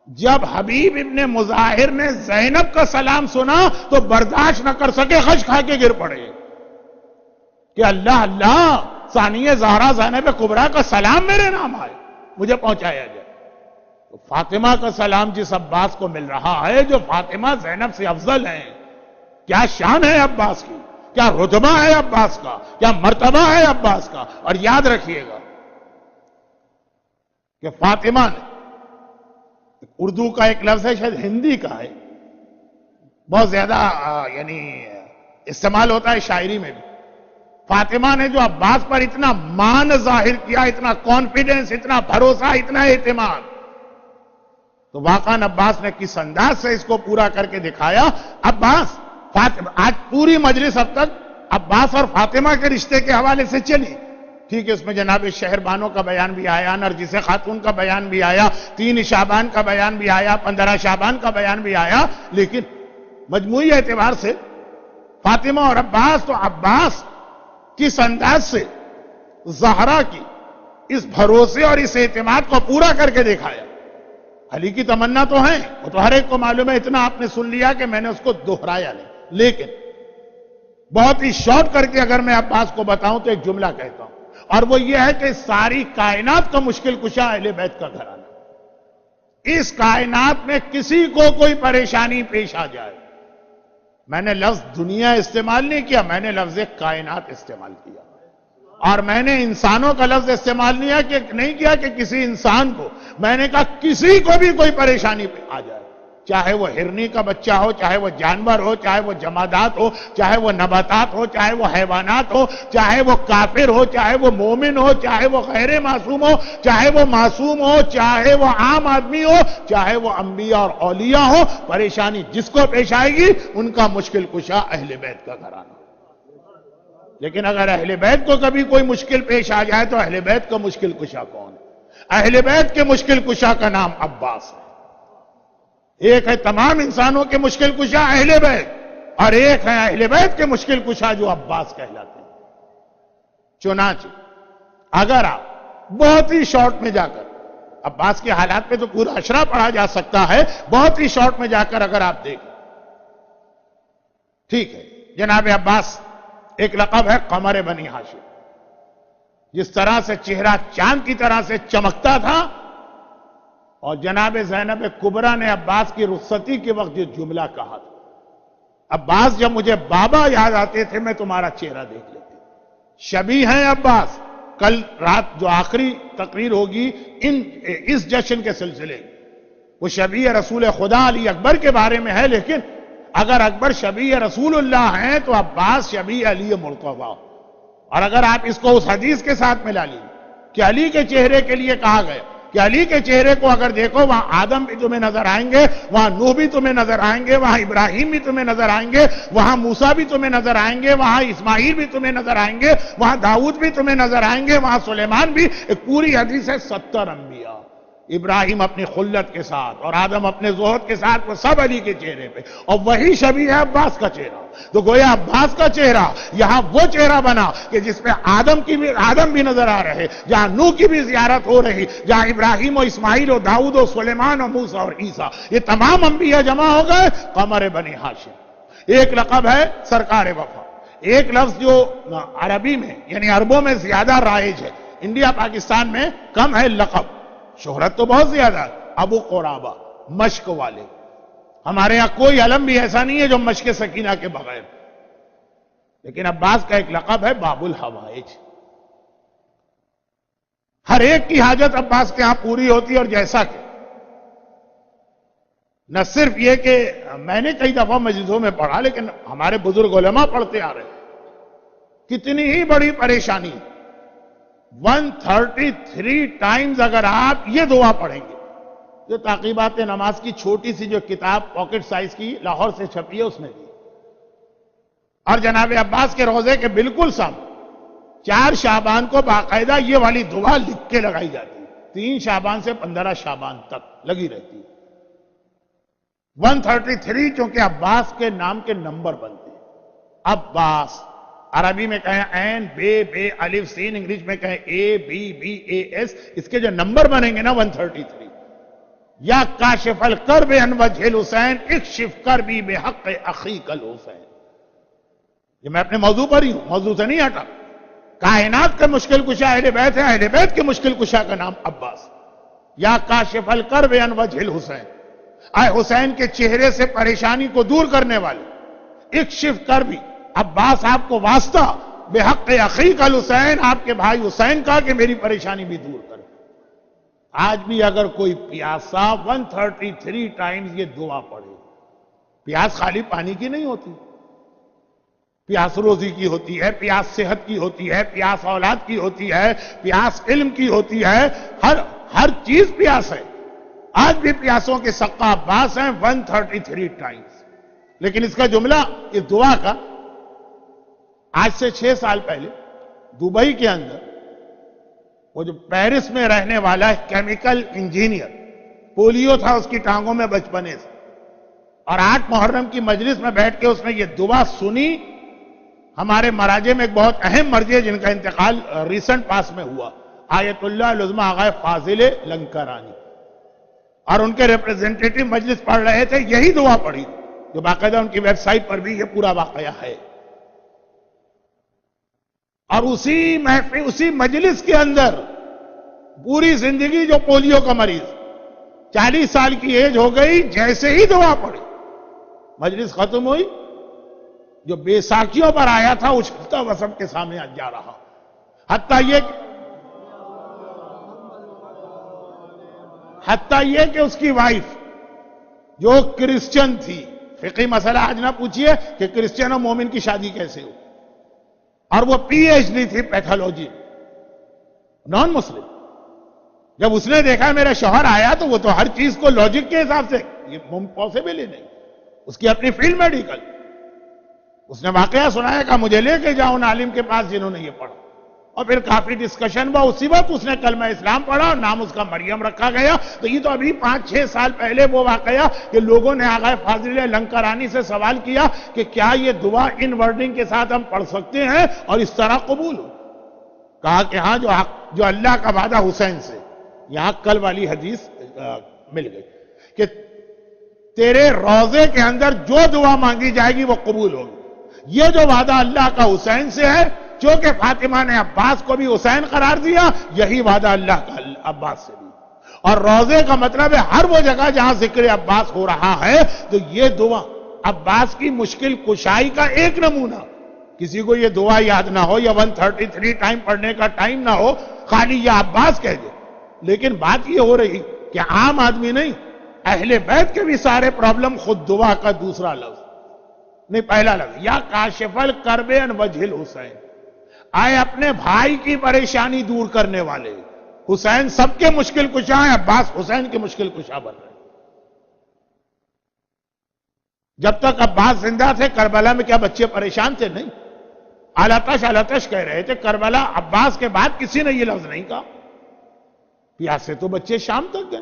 جب حبیب ابن مظاہر نے زینب کا سلام سنا تو برداشت نہ کر سکے، خش کھا کے گر پڑے کہ اللہ اللہ، ثانیہ زہرا زینب کبریٰ کا سلام میرے نام آئے، مجھے پہنچایا جائے. تو فاطمہ کا سلام جس عباس کو مل رہا ہے، جو فاطمہ زینب سے افضل ہیں، کیا شان ہے عباس کی، کیا رتبہ ہے عباس کا، کیا مرتبہ ہے عباس کا. اور یاد رکھیے گا کہ فاطمہ نے، اردو کا ایک لفظ ہے، شاید ہندی کا ہے، بہت زیادہ یعنی استعمال ہوتا ہے شاعری میں بھی. فاطمہ نے جو عباس پر اتنا مان ظاہر کیا، اتنا کانفیڈنس، اتنا بھروسہ، اتنا اعتماد، تو واقعاً عباس نے کس انداز سے اس کو پورا کر کے دکھایا. عباس فاطمہ، آج پوری مجلس اب تک عباس اور فاطمہ کے رشتے کے حوالے سے چلی. ٹھیک ہے، اس میں جناب شہر بانو کا بیان بھی آیا، نرجس خاتون کا بیان بھی آیا، 3 شعبان کا بیان بھی آیا، 15 شعبان کا بیان بھی آیا، لیکن مجموعی اعتبار سے فاطمہ اور عباس، تو عباس کس انداز سے زہرا کی اس بھروسے اور اس اعتماد کو پورا کر کے دکھایا. علی کی تمنا تو ہے، وہ تو ہر ایک کو معلوم ہے، اتنا آپ نے سن لیا کہ میں نے اس کو دہرایا نہیں. لیکن بہت ہی شارٹ کر کے اگر میں عباس کو بتاؤں تو ایک جملہ کہتا ہوں، اور وہ یہ ہے کہ ساری کائنات کا مشکل کشا اہل بیت کا گھرانہ. اس کائنات میں کسی کو کوئی پریشانی پیش آ جائے، میں نے لفظ دنیا استعمال نہیں کیا، میں نے لفظ کائنات استعمال کیا. اور میں نے انسانوں کا لفظ استعمال نہیں کیا کہ کسی انسان کو، میں نے کہا کسی کو بھی کوئی پریشانی آ جائے، چاہے وہ ہرنی کا بچہ ہو، چاہے وہ جانور ہو، چاہے وہ جمادات ہو، چاہے وہ نباتات ہو، چاہے وہ حیوانات ہو، چاہے وہ کافر ہو، چاہے وہ مومن ہو، چاہے وہ غیر معصوم ہو، چاہے وہ معصوم ہو، چاہے وہ عام آدمی ہو، چاہے وہ انبیاء اور اولیاء ہو، پریشانی جس کو پیش آئے گی ان کا مشکل کشا اہل بیت کا گھرانہ. لیکن اگر اہل بیت کو کبھی کوئی مشکل پیش آ جائے تو اہل بیت کا مشکل کشا کون ہے؟ اہل بیت کے مشکل کشا کا نام عباس ہے. ایک ہے تمام انسانوں کے مشکل کشا اہل بیت، اور ایک ہے اہل بیت کے مشکل کشا جو عباس کہلاتے ہیں. چنانچہ اگر آپ بہت ہی شارٹ میں جا کر، عباس کے حالات پہ تو پورا اشرا پڑھا جا سکتا ہے، بہت ہی شارٹ میں جا کر اگر آپ دیکھیں، ٹھیک ہے، جناب عباس ایک لقب ہے قمر بنی ہاشم. جس طرح سے چہرہ چاند کی طرح سے چمکتا تھا، اور جناب زینب کبریٰ نے عباس کی رخصتی کے وقت یہ جملہ کہا تھا، عباس جب مجھے بابا یاد آتے تھے میں تمہارا چہرہ دیکھ لیتی. شبیہ ہیں عباس. کل رات جو آخری تقریر ہوگی اس جشن کے سلسلے، وہ شبیہ رسول خدا علی اکبر کے بارے میں ہے، لیکن اگر اکبر شبیہ رسول اللہ ہیں تو عباس شبیہ علی مرتضیٰ. اور اگر آپ اس کو اس حدیث کے ساتھ ملا لیجیے کہ علی کے چہرے کے لیے کہا گیا کہ علی کے چہرے کو اگر دیکھو، وہاں آدم بھی تمہیں نظر آئیں گے، وہاں نوح بھی تمہیں نظر آئیں گے، وہاں ابراہیم بھی تمہیں نظر آئیں گے، وہاں موسیٰ بھی تمہیں نظر آئیں گے، وہاں اسماعیل بھی تمہیں نظر آئیں گے، وہاں داؤد بھی تمہیں نظر آئیں گے، وہاں سلیمان بھی. ایک پوری حدیث ہے 70 انبیاء، ابراہیم اپنی خلت کے ساتھ اور آدم اپنے زہد کے ساتھ، وہ سب علی کے چہرے پہ، اور وہی شبیہ ہے عباس کا چہرہ. تو گویا عباس کا چہرہ یہاں وہ چہرہ بنا کہ جس پہ آدم بھی نظر آ رہے، جہاں نوح کی بھی زیارت ہو رہی، جہاں ابراہیم و اسماعیل و داؤد و سلیمان و موسیٰ اور عیسیٰ، یہ تمام انبیاء جمع ہو گئے قمر بنی ہاشم. ایک لقب ہے سرکار وفا. ایک لفظ جو عربی میں یعنی عربوں میں زیادہ رائج ہے، انڈیا پاکستان میں کم ہے لقب، شہرت تو بہت زیادہ ہے. ابو قرابہ، مشک والے. ہمارے یہاں کوئی علم بھی ایسا نہیں ہے جو مشک سکینہ کے بغیر. لیکن عباس کا ایک لقب ہے باب الحوائج. ہر ایک کی حاجت عباس کے ہاں پوری ہوتی، اور جیسا کہ نہ صرف یہ کہ میں نے کئی دفعہ مسجدوں میں پڑھا، لیکن ہمارے بزرگ علماء پڑھتے آ رہے، کتنی ہی بڑی پریشانی 133 ٹائمز اگر آپ یہ دعا پڑھیں گے، جو تعقیبات نماز کی چھوٹی سی جو کتاب پاکٹ سائز کی لاہور سے چھپی ہے اس میں بھی، اور جناب عباس کے روضے کے بالکل سامنے 4 شعبان کو باقاعدہ یہ والی دعا لکھ کے لگائی جاتی ہے. 3 شعبان سے 15 شعبان تک لگی رہتی ہے. 133 چونکہ عباس کے نام کے نمبر بنتے ہیں. عباس، عربی میں کہیں عین بے بے الف سین، انگلش میں کہیں اے بی بی اے ایس، اس کے جو نمبر بنیں گے نا 133، یا کاشف الکرب عن وجہ الحسین اکشف کربی بحق اخیک الحسین. یہ میں اپنے موضوع پر ہی ہوں، موضوع سے نہیں ہٹا. کائنات کا مشکل کشا اہل بیت ہے، اہل بیت کے مشکل کشا کا نام عباس. یا کاشف الکرب عن وجہ الحسین، اے حسین کے چہرے سے پریشانی کو دور کرنے والے، اکشف کربی، عباس آپ کو واسطہ، بحق اخیک الحسین، آپ کے بھائی حسین کا کہ میری پریشانی بھی دور کرے. آج بھی اگر کوئی پیاسا 133 ٹائمز یہ دعا پڑھے، پیاس خالی پانی کی نہیں ہوتی، پیاس روزی کی ہوتی ہے، پیاس صحت کی ہوتی ہے، پیاس اولاد کی ہوتی ہے، پیاس علم کی ہوتی ہے، ہر چیز پیاس ہے. آج بھی پیاسوں کے سقا عباس ہیں 133 ٹائمز. لیکن اس کا جملہ اس دعا کا آج سے 6 سال پہلے دبئی کے اندر وہ جو پیرس میں رہنے والا کیمیکل انجینئر، پولیو تھا اس کی ٹانگوں میں بچپنے سے، اور 8 محرم کی مجلس میں بیٹھ کے اس نے یہ دعا سنی. ہمارے مراجع میں ایک بہت اہم مرجع جن کا انتقال ریسنٹ پاس میں ہوا، آیت اللہ العظمی آغا فاضل لنکرانی، اور ان کے ریپریزنٹیٹو مجلس پڑھ رہے تھے، یہی دعا پڑھی جو باقاعدہ ان کی ویب سائٹ پر بھی یہ پورا واقعہ ہے. اور اسی مجلس کے اندر پوری زندگی جو پولیو کا مریض، 40 سال کی ایج ہو گئی، جیسے ہی دعا پڑھی مجلس ختم ہوئی، جو بیساکھیوں پر آیا تھا اچھلتا ہوا سب کے سامنے جا رہا. حتیٰ یہ کہ اس کی وائف جو کرسچن تھی، فقہی مسئلہ آج نہ پوچھئے کہ کرسچن اور مومن کی شادی کیسے ہو، اور وہ پی ایچ ڈی تھی پیتھولوجی، نان مسلم. جب اس نے دیکھا میرا شوہر آیا تو وہ تو ہر چیز کو لاجک کے حساب سے، یہ پاسبل ہی نہیں، اس کی اپنی فیلڈ میڈیکل. اس نے واقعہ سنایا کہ مجھے لے کے جاؤ ان عالم کے پاس جنہوں نے یہ پڑھا، اور پھر کافی ڈسکشن ہوا. اسی وقت اس نے کلمہ اسلام پڑھا اور نام اس کا مریم رکھا گیا. تو یہ تو ابھی 5-6 سال پہلے وہ واقعہ کہ لوگوں نے آغا فاضل لنکرانی سے سوال کیا کہ کیا یہ دعا ان ورڈنگ کے ساتھ ہم پڑھ سکتے ہیں اور اس طرح قبول ہو. کہا کہ ہاں، جو اللہ کا وعدہ حسین سے، یہاں کل والی حدیث مل گئی کہ تیرے روضے کے اندر جو دعا مانگی جائے گی وہ قبول ہوگی. یہ جو وعدہ اللہ کا حسین سے ہے، چونکہ فاطمہ نے عباس کو بھی حسین قرار دیا، یہی وعدہ اللہ کا عباس سے بھی. اور روضے کا مطلب ہے ہر وہ جگہ جہاں ذکر عباس ہو رہا ہے تو یہ دعا عباس کی مشکل کشائی کا ایک نمونہ. کسی کو یہ دعا یاد نہ ہو یا 133 ٹائم پڑھنے کا ٹائم نہ ہو، خالی یہ عباس کہہ دے. لیکن بات یہ ہو رہی کہ عام آدمی نہیں، اہل بیت کے بھی سارے پرابلم خود دعا کا دوسرا لفظ نہیں، پہلا لفظ یا کاشف الکرب عن وجہ الحسین، آئے اپنے بھائی کی پریشانی دور کرنے والے. حسین سب کے مشکل کشا ہیں، عباس حسین کے مشکل کشا بن رہے. جب تک عباس زندہ تھے کربلا میں کیا بچے پریشان تھے؟ نہیں. علتش کہہ رہے تھے. کربلا عباس کے بعد کسی نے یہ لفظ نہیں کہا. پیاس سے تو بچے شام تک گئے.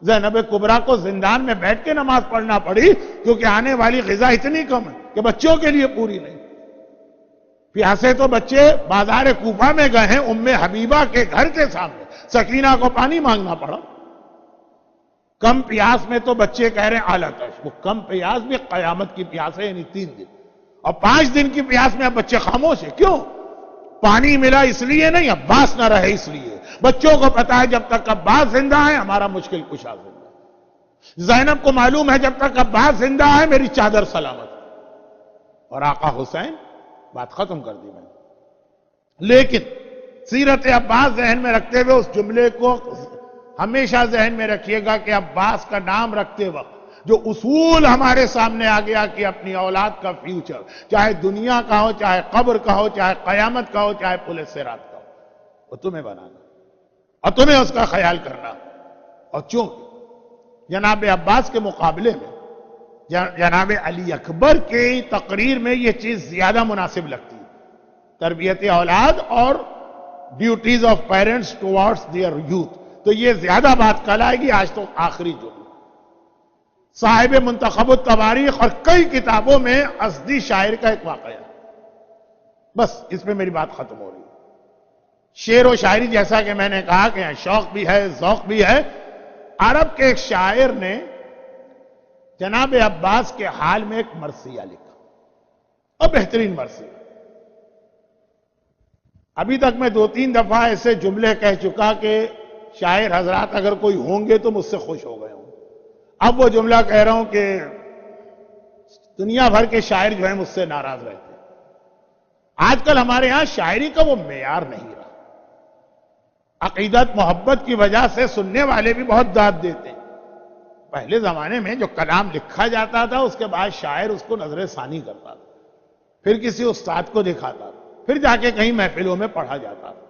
زینب کبریٰ کو زندان میں بیٹھ کے نماز پڑھنا پڑی کیونکہ آنے والی غذا اتنی کم ہے کہ بچوں کے لیے پوری نہیں. پیاسے تو بچے بازار کوفہ میں گئے ہیں، ام حبیبہ کے گھر کے سامنے سکینہ کو پانی مانگنا پڑا. کم پیاس میں تو بچے کہہ رہے ہیں علتش. وہ کم پیاس بھی قیامت کی پیاس ہے، یعنی 3 دن، اور 5 دن کی پیاس میں اب بچے خاموش ہیں. کیوں؟ پانی ملا اس لیے نہیں، عباس نہ رہے اس لیے. بچوں کو پتا ہے جب تک عباس زندہ ہے ہمارا مشکل کشا زندہ ہے. زینب کو معلوم ہے جب تک عباس زندہ ہے میری چادر سلامت ہے. اور آقا حسین، بات ختم کر دی میں نے. لیکن سیرت عباس ذہن میں رکھتے ہوئے اس جملے کو ہمیشہ ذہن میں رکھیے گا کہ عباس کا نام رکھتے وقت جو اصول ہمارے سامنے آ گیا کہ اپنی اولاد کا فیوچر، چاہے دنیا کا ہو، چاہے قبر کا ہو، چاہے قیامت کا ہو، چاہے پل صراط کا ہو، وہ تمہیں بنانا اور تمہیں اس کا خیال کرنا. اور چونکہ جناب عباس کے مقابلے میں جناب علی اکبر کی تقریر میں یہ چیز زیادہ مناسب لگتی ہے. تربیت اولاد اور duties of parents towards their youth, تو یہ زیادہ بات کل آئے گی. آج تو آخری جملہ صاحب منتخب التواریخ اور کئی کتابوں میں ازدی شاعر کا ایک واقعہ ہے. بس اس پہ میری بات ختم ہو رہی ہے. شعر و شاعری جیسا کہ میں نے کہا کہ شوق بھی ہے، ذوق بھی ہے. عرب کے ایک شاعر نے جناب عباس کے حال میں ایک مرثیہ لکھا، اور بہترین مرثیہ. ابھی تک میں 2-3 دفعہ ایسے جملے کہہ چکا کہ شاعر حضرات اگر کوئی ہوں گے تو مجھ سے خوش ہو گئے ہوں. اب وہ جملہ کہہ رہا ہوں کہ دنیا بھر کے شاعر جو ہیں مجھ سے ناراض رہتے ہیں. آج کل ہمارے ہاں شاعری کا وہ معیار نہیں رہا. عقیدت محبت کی وجہ سے سننے والے بھی بہت داد دیتے ہیں. پہلے زمانے میں جو کلام لکھا جاتا تھا اس کے بعد شاعر اس کو نظر ثانی کرتا تھا، پھر کسی استاد کو دکھاتا تھا، پھر جا کے کہیں محفلوں میں پڑھا جاتا تھا.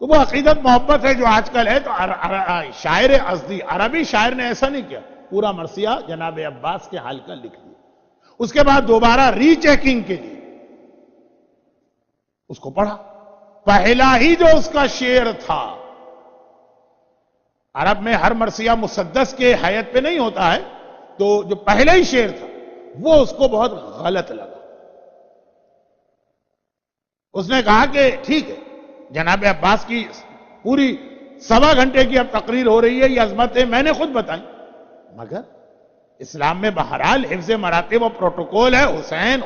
تو وہ عقیدت محبت ہے جو آج کل ہے. تو شاعر ازدی عربی شاعر نے ایسا نہیں کیا، پورا مرثیہ جناب عباس کے حال کا لکھ دیا. اس کے بعد دوبارہ ری چیکنگ کے لیے اس کو پڑھا. پہلا ہی جو اس کا شعر تھا، عرب میں ہر مرثیہ مسدس کے حیت پہ نہیں ہوتا ہے، تو جو پہلا ہی شعر تھا وہ اس کو بہت غلط لگا. اس نے کہا کہ ٹھیک ہے، جناب عباس کی پوری 1.25 گھنٹے کی اب تقریر ہو رہی ہے، یہ عظمتیں میں نے خود بتائیں، مگر اسلام میں بہرحال حفظ مراتب و پروٹوکول ہے. حسین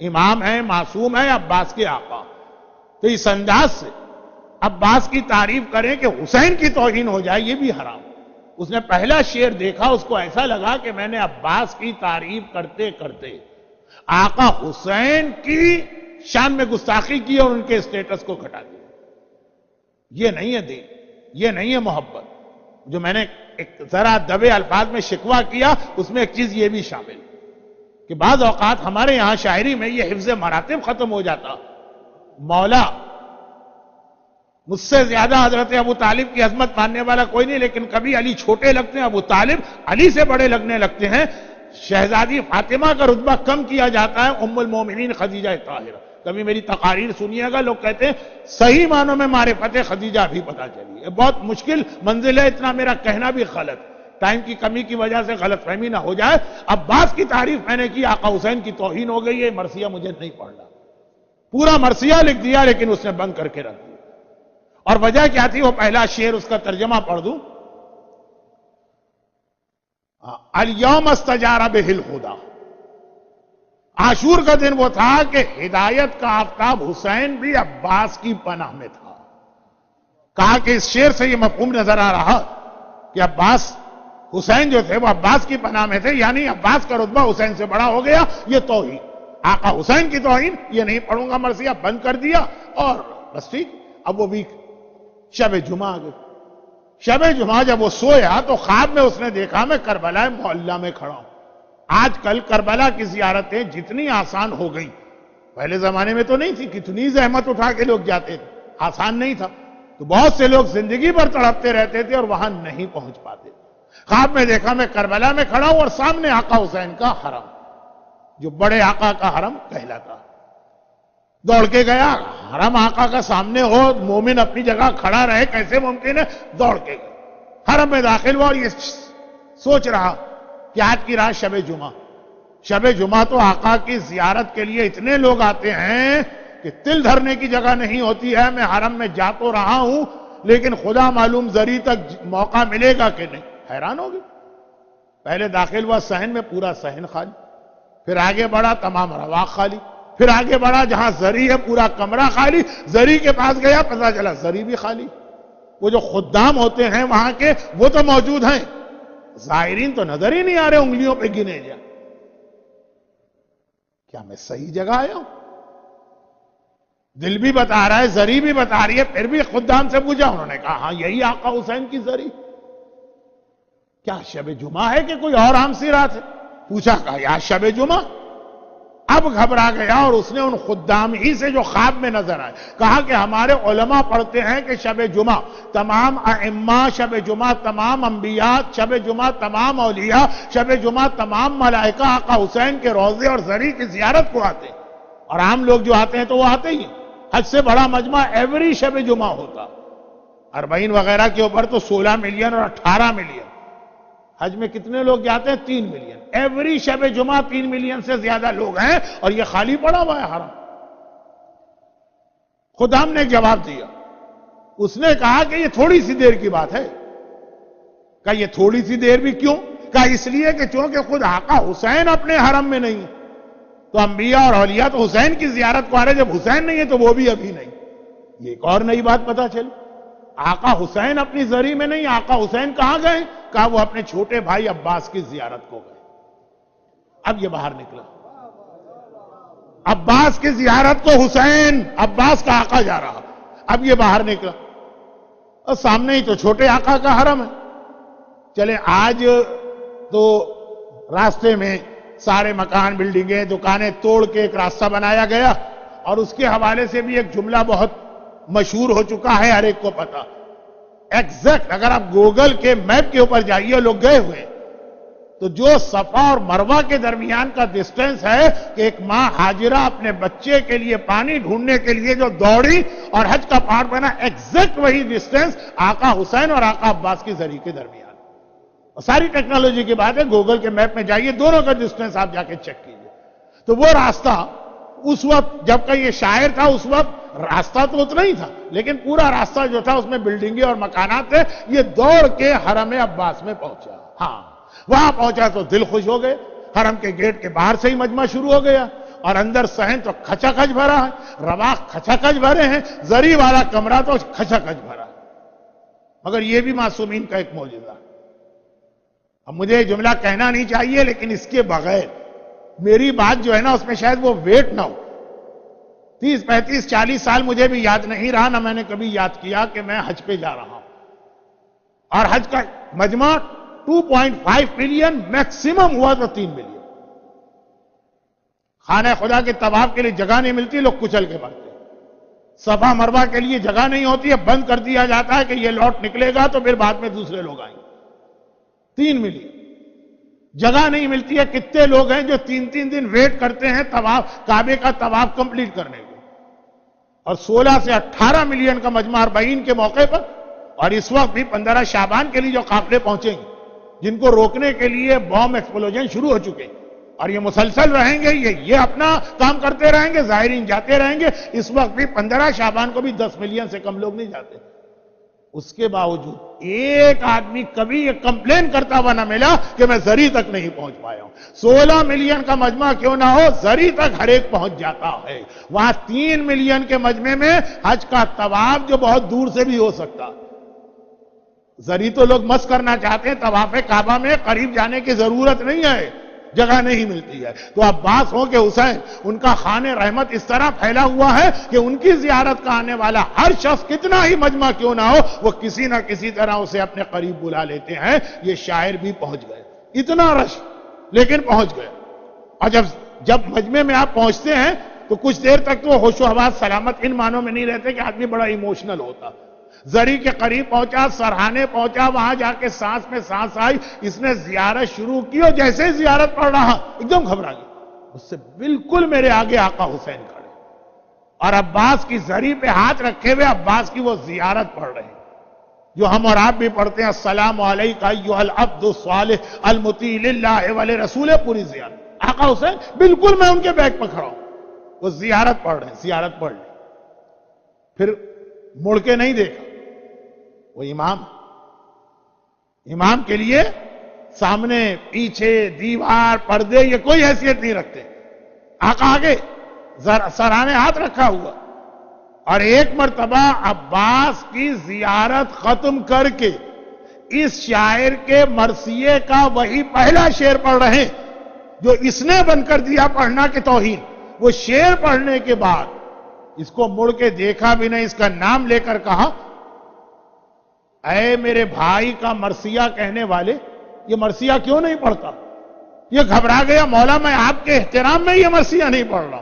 امام ہے، معصوم ہے، عباس کے آقا. تو اس انداز سے عباس کی تعریف کریں کہ حسین کی توہین ہو جائے، یہ بھی حرام. اس نے پہلا شعر دیکھا، اس کو ایسا لگا کہ میں نے عباس کی تعریف کرتے کرتے آقا حسین کی شان میں گستاخی کی اور ان کے اسٹیٹس کو گھٹا دیا. یہ نہیں ہے دین، یہ نہیں ہے محبت. جو میں نے ایک ذرا دبے الفاظ میں شکوہ کیا، اس میں ایک چیز یہ بھی شامل کہ بعض اوقات ہمارے یہاں شاعری میں یہ حفظ مراتب ختم ہو جاتا. مولا مجھ سے زیادہ حضرت ابو طالب کی عظمت ماننے والا کوئی نہیں، لیکن کبھی علی چھوٹے لگتے ہیں، ابو طالب علی سے بڑے لگنے لگتے ہیں. شہزادی فاطمہ کا رتبہ کم کیا جاتا ہے ام المومنین خدیجہ طاہرہ. کبھی میری تقاریر سنیے گا، لوگ کہتے ہیں صحیح معنوں میں معرفت خدیجہ بھی پتہ چلی. بہت مشکل منزل ہے، اتنا میرا کہنا بھی غلط، ٹائم کی کمی کی وجہ سے غلط فہمی نہ ہو جائے. عباس کی تعریف میں نے کی، آقا حسین کی توہین ہو گئی. یہ مرثیہ مجھے نہیں پڑھنا. پورا مرثیہ لکھ دیا لیکن اس نے بند کر کے رکھ دیا. اور وجہ کیا تھی؟ وہ پہلا شعر اس کا ترجمہ پڑھ دوں. الیوم استجار بہ الہدی. عاشور کا دن وہ تھا کہ ہدایت کا آفتاب حسین بھی عباس کی پناہ میں تھا. کہا کہ اس شعر سے یہ مفہوم نظر آ رہا کہ عباس حسین جو تھے وہ عباس کی پناہ میں تھے، یعنی عباس کا رتبہ حسین سے بڑا ہو گیا. یہ توہین، آقا حسین کی توہین، یہ نہیں پڑھوں گا. مرثیہ بند کر دیا اور بس ٹھیک. اب وہ بھی شب جمعہ آ گئی. شب جمعہ جب وہ سویا تو خواب میں اس نے دیکھا میں کربلا معلیٰ میں کھڑا ہوں. آج کل کربلا کی زیارتیں جتنی آسان ہو گئی، پہلے زمانے میں تو نہیں تھی. کتنی زحمت اٹھا کے لوگ جاتے تھے، آسان نہیں تھا. تو بہت سے لوگ زندگی بھر تڑپتے رہتے تھے اور وہاں نہیں پہنچ پاتے. خواب میں دیکھا میں کربلا میں کھڑا ہوں اور سامنے آقا حسین کا حرم، جو بڑے آقا کا حرم کہلاتا. دوڑ کے گیا. حرم آقا کا سامنے ہو، مومن اپنی جگہ کھڑا رہے، کیسے ممکن ہے؟ دوڑ کے گئے، حرم میں داخل ہوا اور یہ سوچ رہا کہ آج کی رات شب جمعہ. شب جمعہ تو آقا کی زیارت کے لیے اتنے لوگ آتے ہیں کہ تل دھرنے کی جگہ نہیں ہوتی ہے. میں حرم میں جا تو رہا ہوں لیکن خدا معلوم زری تک موقع ملے گا کہ نہیں. حیران ہو گئی. پہلے داخل ہوا صحن میں، پورا صحن خالی. پھر آگے بڑھا، تمام رواق خالی. پھر آگے بڑھا جہاں زری ہے پورا کمرہ خالی. زری کے پاس گیا، پتہ چلا زری بھی خالی. وہ جو خدام ہوتے ہیں وہاں کے وہ تو موجود ہیں، زائرین تو نظر ہی نہیں آ رہے، انگلیوں پہ گنے جا. کیا میں صحیح جگہ آیا ہوں؟ دل بھی بتا رہا ہے، زری بھی بتا رہی ہے. پھر بھی خدام سے پوچھا، انہوں نے کہا ہاں یہی آقا حسین کی زری. کیا شب جمعہ ہے کہ کوئی اور عام سی رات ہے؟ پوچھا، کہا یا شب جمعہ. اب گھبرا گیا اور اس نے ان خدام ہی سے جو خواب میں نظر آئے کہا کہ ہمارے علماء پڑھتے ہیں کہ شب جمعہ تمام ائمہ، شب جمعہ تمام انبیاء، شب جمعہ تمام اولیاء، شب جمعہ تمام ملائکہ آقا حسین کے روضے اور زری کی زیارت کو آتے ہیں. اور عام لوگ جو آتے ہیں تو وہ آتے ہی ہیں. حج سے بڑا مجمع ایوری شب جمعہ ہوتا. 40 وغیرہ کے اوپر تو 16 ملین اور 18 ملین. حج میں کتنے لوگ جاتے ہیں؟ 3 ملین. ایوری شب جمعہ 3 ملین سے زیادہ لوگ ہیں اور یہ خالی پڑا ہوا ہے حرم. خود ہم نے ایک جواب دیا. اس نے کہا کہ یہ تھوڑی سی دیر کی بات ہے. کہا یہ تھوڑی سی دیر بھی کیوں؟ کہا اس لیے کہ چونکہ خود آقا حسین اپنے حرم میں نہیں ہے تو انبیاء اور اولیاء تو حسین کی زیارت کو آ رہے. جب حسین نہیں ہے تو وہ بھی ابھی نہیں. یہ ایک اور نئی بات پتا چلی. آقا حسین اپنی زری میں نہیں. آقا حسین کہاں گئے؟ کہا وہ اپنے چھوٹے بھائی عباس کی زیارت کو گئے. اب یہ باہر نکلا. عباس کی زیارت کو حسین، عباس کا آقا جا رہا. اب یہ باہر نکلا اور سامنے ہی تو چھوٹے آقا کا حرم ہے. چلے آج تو راستے میں سارے مکان، بلڈنگیں، دکانیں توڑ کے ایک راستہ بنایا گیا اور اس کے حوالے سے بھی ایک جملہ بہت مشہور ہو چکا ہے، ہر ایک کو پتا. ایگزیکٹ اگر آپ گوگل کے میپ کے اوپر جائیے، لوگ گئے ہوئے تو جو صفا اور مروہ کے درمیان کا ڈسٹینس ہے کہ ایک ماں حاجرہ اپنے بچے کے لیے پانی ڈھونڈنے کے لیے جو دوڑی اور حج کا پہاڑ بنا، ایگزیکٹ وہی ڈسٹینس آقا حسین اور آقا عباس کی زری کے درمیان. اور ساری ٹیکنالوجی کی بات ہے، گوگل کے میپ میں جائیے، دونوں کا ڈسٹینس آپ جا کے چیک کیجئے. تو وہ راستہ اس وقت جب کہ یہ شاعر تھا، اس وقت راستہ تو اتنا ہی تھا، لیکن پورا راستہ جو تھا اس میں بلڈنگیں اور مکانات تھے. یہ دوڑ کے حرم عباس میں پہنچا. ہاں وہاں پہنچا تو دل خوش ہو گئے. حرم کے گیٹ کے باہر سے ہی مجمع شروع ہو گیا اور اندر صحن تو کھچا کھچ بھرا ہے، رواق کھچا کھچ بھرے ہیں، زری والا کمرہ تو کھچا کھچ بھرا ہے. مگر یہ بھی معصومین کا ایک معجزہ. اب مجھے یہ جملہ کہنا نہیں چاہیے، لیکن اس کے بغیر میری بات جو ہے نا اس میں شاید وہ ویٹ نہ ہو. 30 35 40 سال مجھے بھی یاد نہیں رہا، نہ میں نے کبھی یاد کیا کہ میں حج پہ جا رہا ہوں. اور حج کا مجمع 2.5 ملین، میکسیمم ہوا تو 3 ملین. خانہ خدا کے طواف کے لیے جگہ نہیں ملتی، لوگ کچل کے بڑھتے. صفا مروہ کے لیے جگہ نہیں ہوتی ہے، بند کر دیا جاتا ہے کہ یہ لوٹ نکلے گا تو پھر بعد میں دوسرے لوگ آئیں گے. 3 ملین جگہ نہیں ملتی ہے. کتنے لوگ ہیں جو 3 دن ویٹ کرتے ہیں طواف، کعبے کا طواف کمپلیٹ کرنے کو. اور 16 سے 18 ملین کا مجمع 40 کے موقع پر، اور اس وقت بھی 15 شعبان کے لیے جو قافلے پہنچیں گے، جن کو روکنے کے لیے بام ایکسپلوژن شروع ہو چکے ہیں اور یہ مسلسل رہیں گے، یہ اپنا کام کرتے رہیں گے، زائرین جاتے رہیں گے. اس وقت بھی 15 شعبان کو بھی 10 ملین سے کم لوگ نہیں جاتے. اس کے باوجود ایک آدمی کبھی یہ کمپلین کرتا ہوا نہ ملا کہ میں زری تک نہیں پہنچ پایا ہوں. 16 ملین کا مجمع کیوں نہ ہو، زری تک ہر ایک پہنچ جاتا ہے. وہاں 3 ملین کے مجمع میں حج کا طواف جو بہت دور سے بھی ہو سکتا. زری تو لوگ مس کرنا چاہتے ہیں، طواف کعبہ میں قریب جانے کی ضرورت نہیں ہے، جگہ نہیں ملتی ہے. تو عباس ہو کہ حسین، ان کا خانہ رحمت اس طرح پھیلا ہوا ہے کہ ان کی زیارت کا آنے والا ہر شخص کتنا ہی مجمع کیوں نہ ہو، وہ کسی نہ کسی طرح اسے اپنے قریب بلا لیتے ہیں. یہ شاعر بھی پہنچ گئے، اتنا رش لیکن پہنچ گئے. اور جب مجمع میں آپ پہنچتے ہیں تو کچھ دیر تک تو ہوش و حواس سلامت ان معنوں میں نہیں رہتے کہ آدمی بڑا ایموشنل ہوتا. زری کے قریب پہنچا، سرحانے پہنچا، وہاں جا کے سانس میں سانس آئی. اس نے زیارت شروع کی اور جیسے ہی زیارت پڑھ رہا ایک دم گھبرا گیا. اس سے بالکل میرے آگے آقا حسین کھڑے اور عباس کی زری پہ ہاتھ رکھے ہوئے عباس کی وہ زیارت پڑھ رہے ہیں جو ہم اور آپ بھی پڑھتے ہیں. السلام علیکہ ایھا العبد الصالح المطیع للہ ولرسول. پوری زیارت آقا حسین بالکل میں ان کے بیک پہ کھڑا ہوں، وہ زیارت پڑھ رہے ہیں. زیارت پڑھ لی، پھر مڑ کے نہیں دیکھا. وہ امام کے لیے سامنے پیچھے دیوار پردے یہ کوئی حیثیت نہیں رکھتے. آقا آگے سرانے ہاتھ رکھا ہوا اور ایک مرتبہ عباس کی زیارت ختم کر کے اس شاعر کے مرثیے کا وہی پہلا شعر پڑھ رہے ہیں جو اس نے بند کر دیا پڑھنا کی توہین. وہ شعر پڑھنے کے بعد اس کو مڑ کے دیکھا بھی نہیں، اس کا نام لے کر کہا، اے میرے بھائی کا مرثیہ کہنے والے، یہ مرثیہ کیوں نہیں پڑھتا؟ یہ گھبرا گیا، مولا میں آپ کے احترام میں یہ مرثیہ نہیں پڑھ رہا.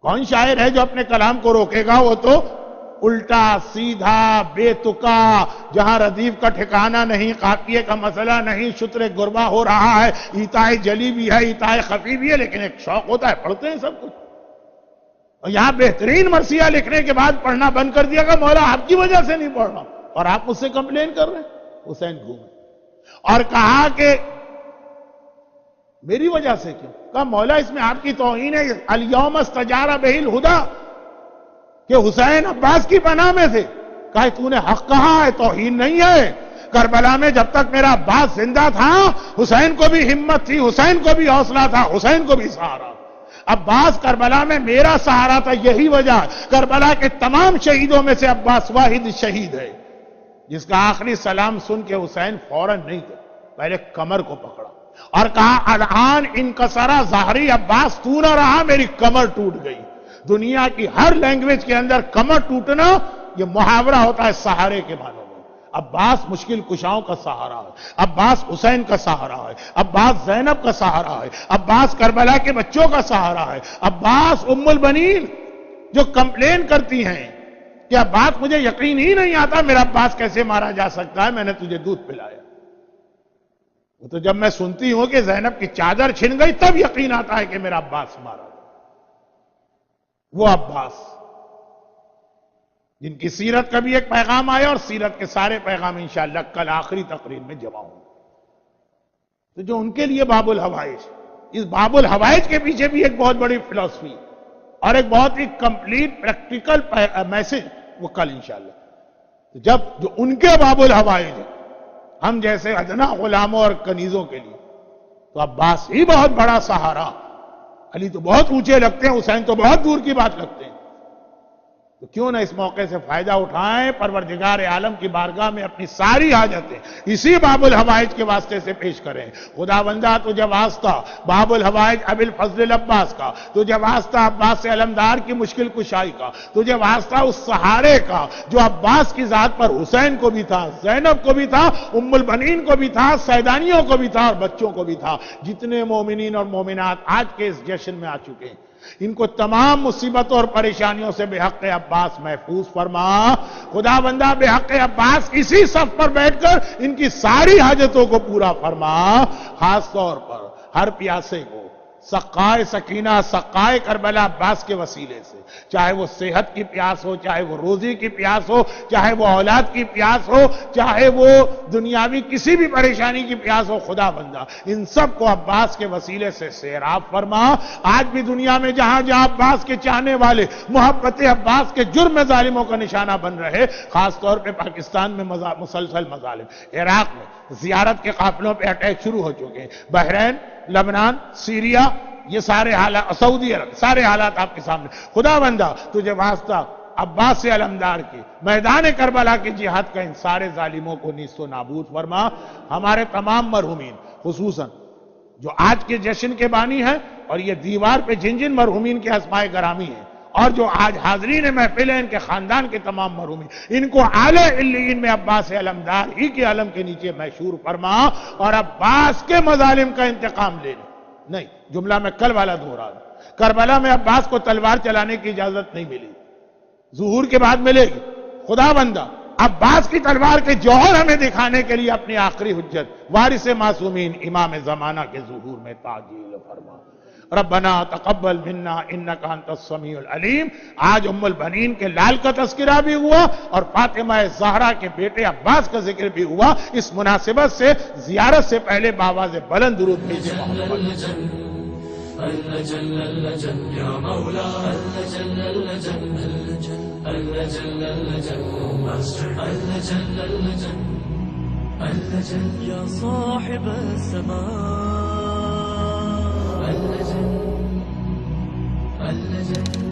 کون شاعر ہے جو اپنے کلام کو روکے گا؟ وہ تو الٹا سیدھا بے تکا، جہاں ردیف کا ٹھکانہ نہیں، قافیے کا مسئلہ نہیں، شتر گربا ہو رہا ہے، ایتائے جلی بھی ہے، ایتائے خفی بھی ہے، لیکن ایک شوق ہوتا ہے، پڑھتے ہیں سب کچھ. اور یہاں بہترین مرثیہ لکھنے کے بعد پڑھنا بند کر دیا کہ مولا آپ کی وجہ سے نہیں پڑھ رہا اور آپ مجھ سے کمپلین کر رہے ہیں. حسین گھومے اور کہا کہ میری وجہ سے کیوں؟ کہا مولا اس میں آپ کی توہین ہے. الیوم استجار بہ الہدی، کہ حسین عباس کی پناہ میں تھے. کہا تو نے حق کہا ہے، توہین نہیں ہے. کربلا میں جب تک میرا عباس زندہ تھا حسین کو بھی ہمت تھی، حسین کو بھی حوصلہ تھا، حسین کو بھی سہارا. عباس کربلا میں میرا سہارا تھا، یہی وجہ. کربلا کے تمام شہیدوں میں سے عباس واحد شہید ہے جس کا آخری سلام سن کے حسین فوراً نہیں تھا، پہلے کمر کو پکڑا اور کہا الان انکسرا ظہری عباس، تو نہ رہا میری کمر ٹوٹ گئی. دنیا کی ہر لینگویج کے اندر کمر ٹوٹنا یہ محاورہ ہوتا ہے سہارے کے معنوں میں. عباس مشکل کشاؤں کا سہارا ہے، عباس حسین کا سہارا ہے، عباس زینب کا سہارا ہے، عباس کربلا کے بچوں کا سہارا ہے، عباس ام البنین جو کمپلین کرتی ہیں کہ عباس مجھے یقین ہی نہیں آتا میرا عباس کیسے مارا جا سکتا ہے، میں نے تجھے دودھ پلایا. وہ تو جب میں سنتی ہوں کہ زینب کی چادر چھن گئی تب یقین آتا ہے کہ میرا عباس مارا. وہ عباس جن کی سیرت کا بھی ایک پیغام آیا اور سیرت کے سارے پیغام انشاءاللہ کل آخری تقریر میں جمع ہوں. تو جو ان کے لیے باب الحوائج، اس باب الحوائج کے پیچھے بھی ایک بہت بڑی فلسفی اور ایک بہت ہی کمپلیٹ پریکٹیکل میسج وہ کل انشاءاللہ. تو جب جو ان کے باب الحوائج ہیں ہم جیسے ادنا غلاموں اور کنیزوں کے لیے، تو عباس ہی بہت بڑا سہارا. علی تو بہت اونچے لگتے ہیں، حسین تو بہت دور کی بات لگتے ہیں. تو کیوں نہ اس موقع سے فائدہ اٹھائیں، پروردگار عالم کی بارگاہ میں اپنی ساری حاجتیں اسی باب الحوائج کے واسطے سے پیش کریں. خدا بندہ تجھے واسطہ باب الحوائج ابی الفضل عباس کا، تجھے واسطہ عباس علمدار کی مشکل کشائی کا، تجھے واسطہ اس سہارے کا جو عباس کی ذات پر حسین کو بھی تھا، زینب کو بھی تھا، ام البنین کو بھی تھا، سیدانیوں کو بھی تھا اور بچوں کو بھی تھا. جتنے مومنین اور مومنات آج کے اس جشن میں آ چکے ہیں ان کو تمام مصیبتوں اور پریشانیوں سے بے حق عباس محفوظ فرما. خدا بندہ بے حق عباس اسی صف پر بیٹھ کر ان کی ساری حاجتوں کو پورا فرما. خاص طور پر ہر پیاسے کو سقائے سکینہ، سقائے کربلا عباس کے وسیلے سے، چاہے وہ صحت کی پیاس ہو، چاہے وہ روزی کی پیاس ہو، چاہے وہ اولاد کی پیاس ہو، چاہے وہ دنیاوی کسی بھی پریشانی کی پیاس ہو، خدا بندہ ان سب کو عباس کے وسیلے سے سیراب فرما. آج بھی دنیا میں جہاں جہاں عباس کے چاہنے والے محبت عباس کے جرم ظالموں کا نشانہ بن رہے، خاص طور پہ پاکستان میں مسلسل مظالم، عراق میں زیارت کے قافلوں پہ اٹیک شروع ہو چکے ہیں، بحرین، لبنان، سیریا، یہ سارے حالات، سعودی عرب، سارے حالات آپ کے سامنے. خدا بندہ تجھے واسطہ عباس علمدار کی میدان کربلا کی جہاد کا ان سارے ظالموں کو نیست و نابود فرما. ہمارے تمام مرحومین خصوصاً جو آج کے جشن کے بانی ہیں اور یہ دیوار پہ جن جن مرحومین کے اسماء گرامی ہیں اور جو آج حاضرین محفل ہیں ان کے خاندان کے تمام مرحومین، ان کو اعلی علیین میں عباس علمدار ہی کے علم کے نیچے محشور فرما اور عباس کے مظالم کا انتقام لے لے. نہیں، جملہ میں کل والا دہرا دوں، کربلا میں عباس کو تلوار چلانے کی اجازت نہیں ملی، ظہور کے بعد ملے گی. خدا بندہ عباس کی تلوار کے جوہر ہمیں دکھانے کے لیے اپنی آخری حجت وارث معصومین امام زمانہ کے ظہور میں تعجیل فرما. ربنا تقبل منا انک انت السمیع العلیم. آج ام البنین کے لال کا تذکرہ بھی ہوا اور فاطمہ زہرا کے بیٹے عباس کا ذکر بھی ہوا. اس مناسبت سے زیارت سے پہلے بآواز بلند درود بھیجے محمد. يا صاحب السماء اللجن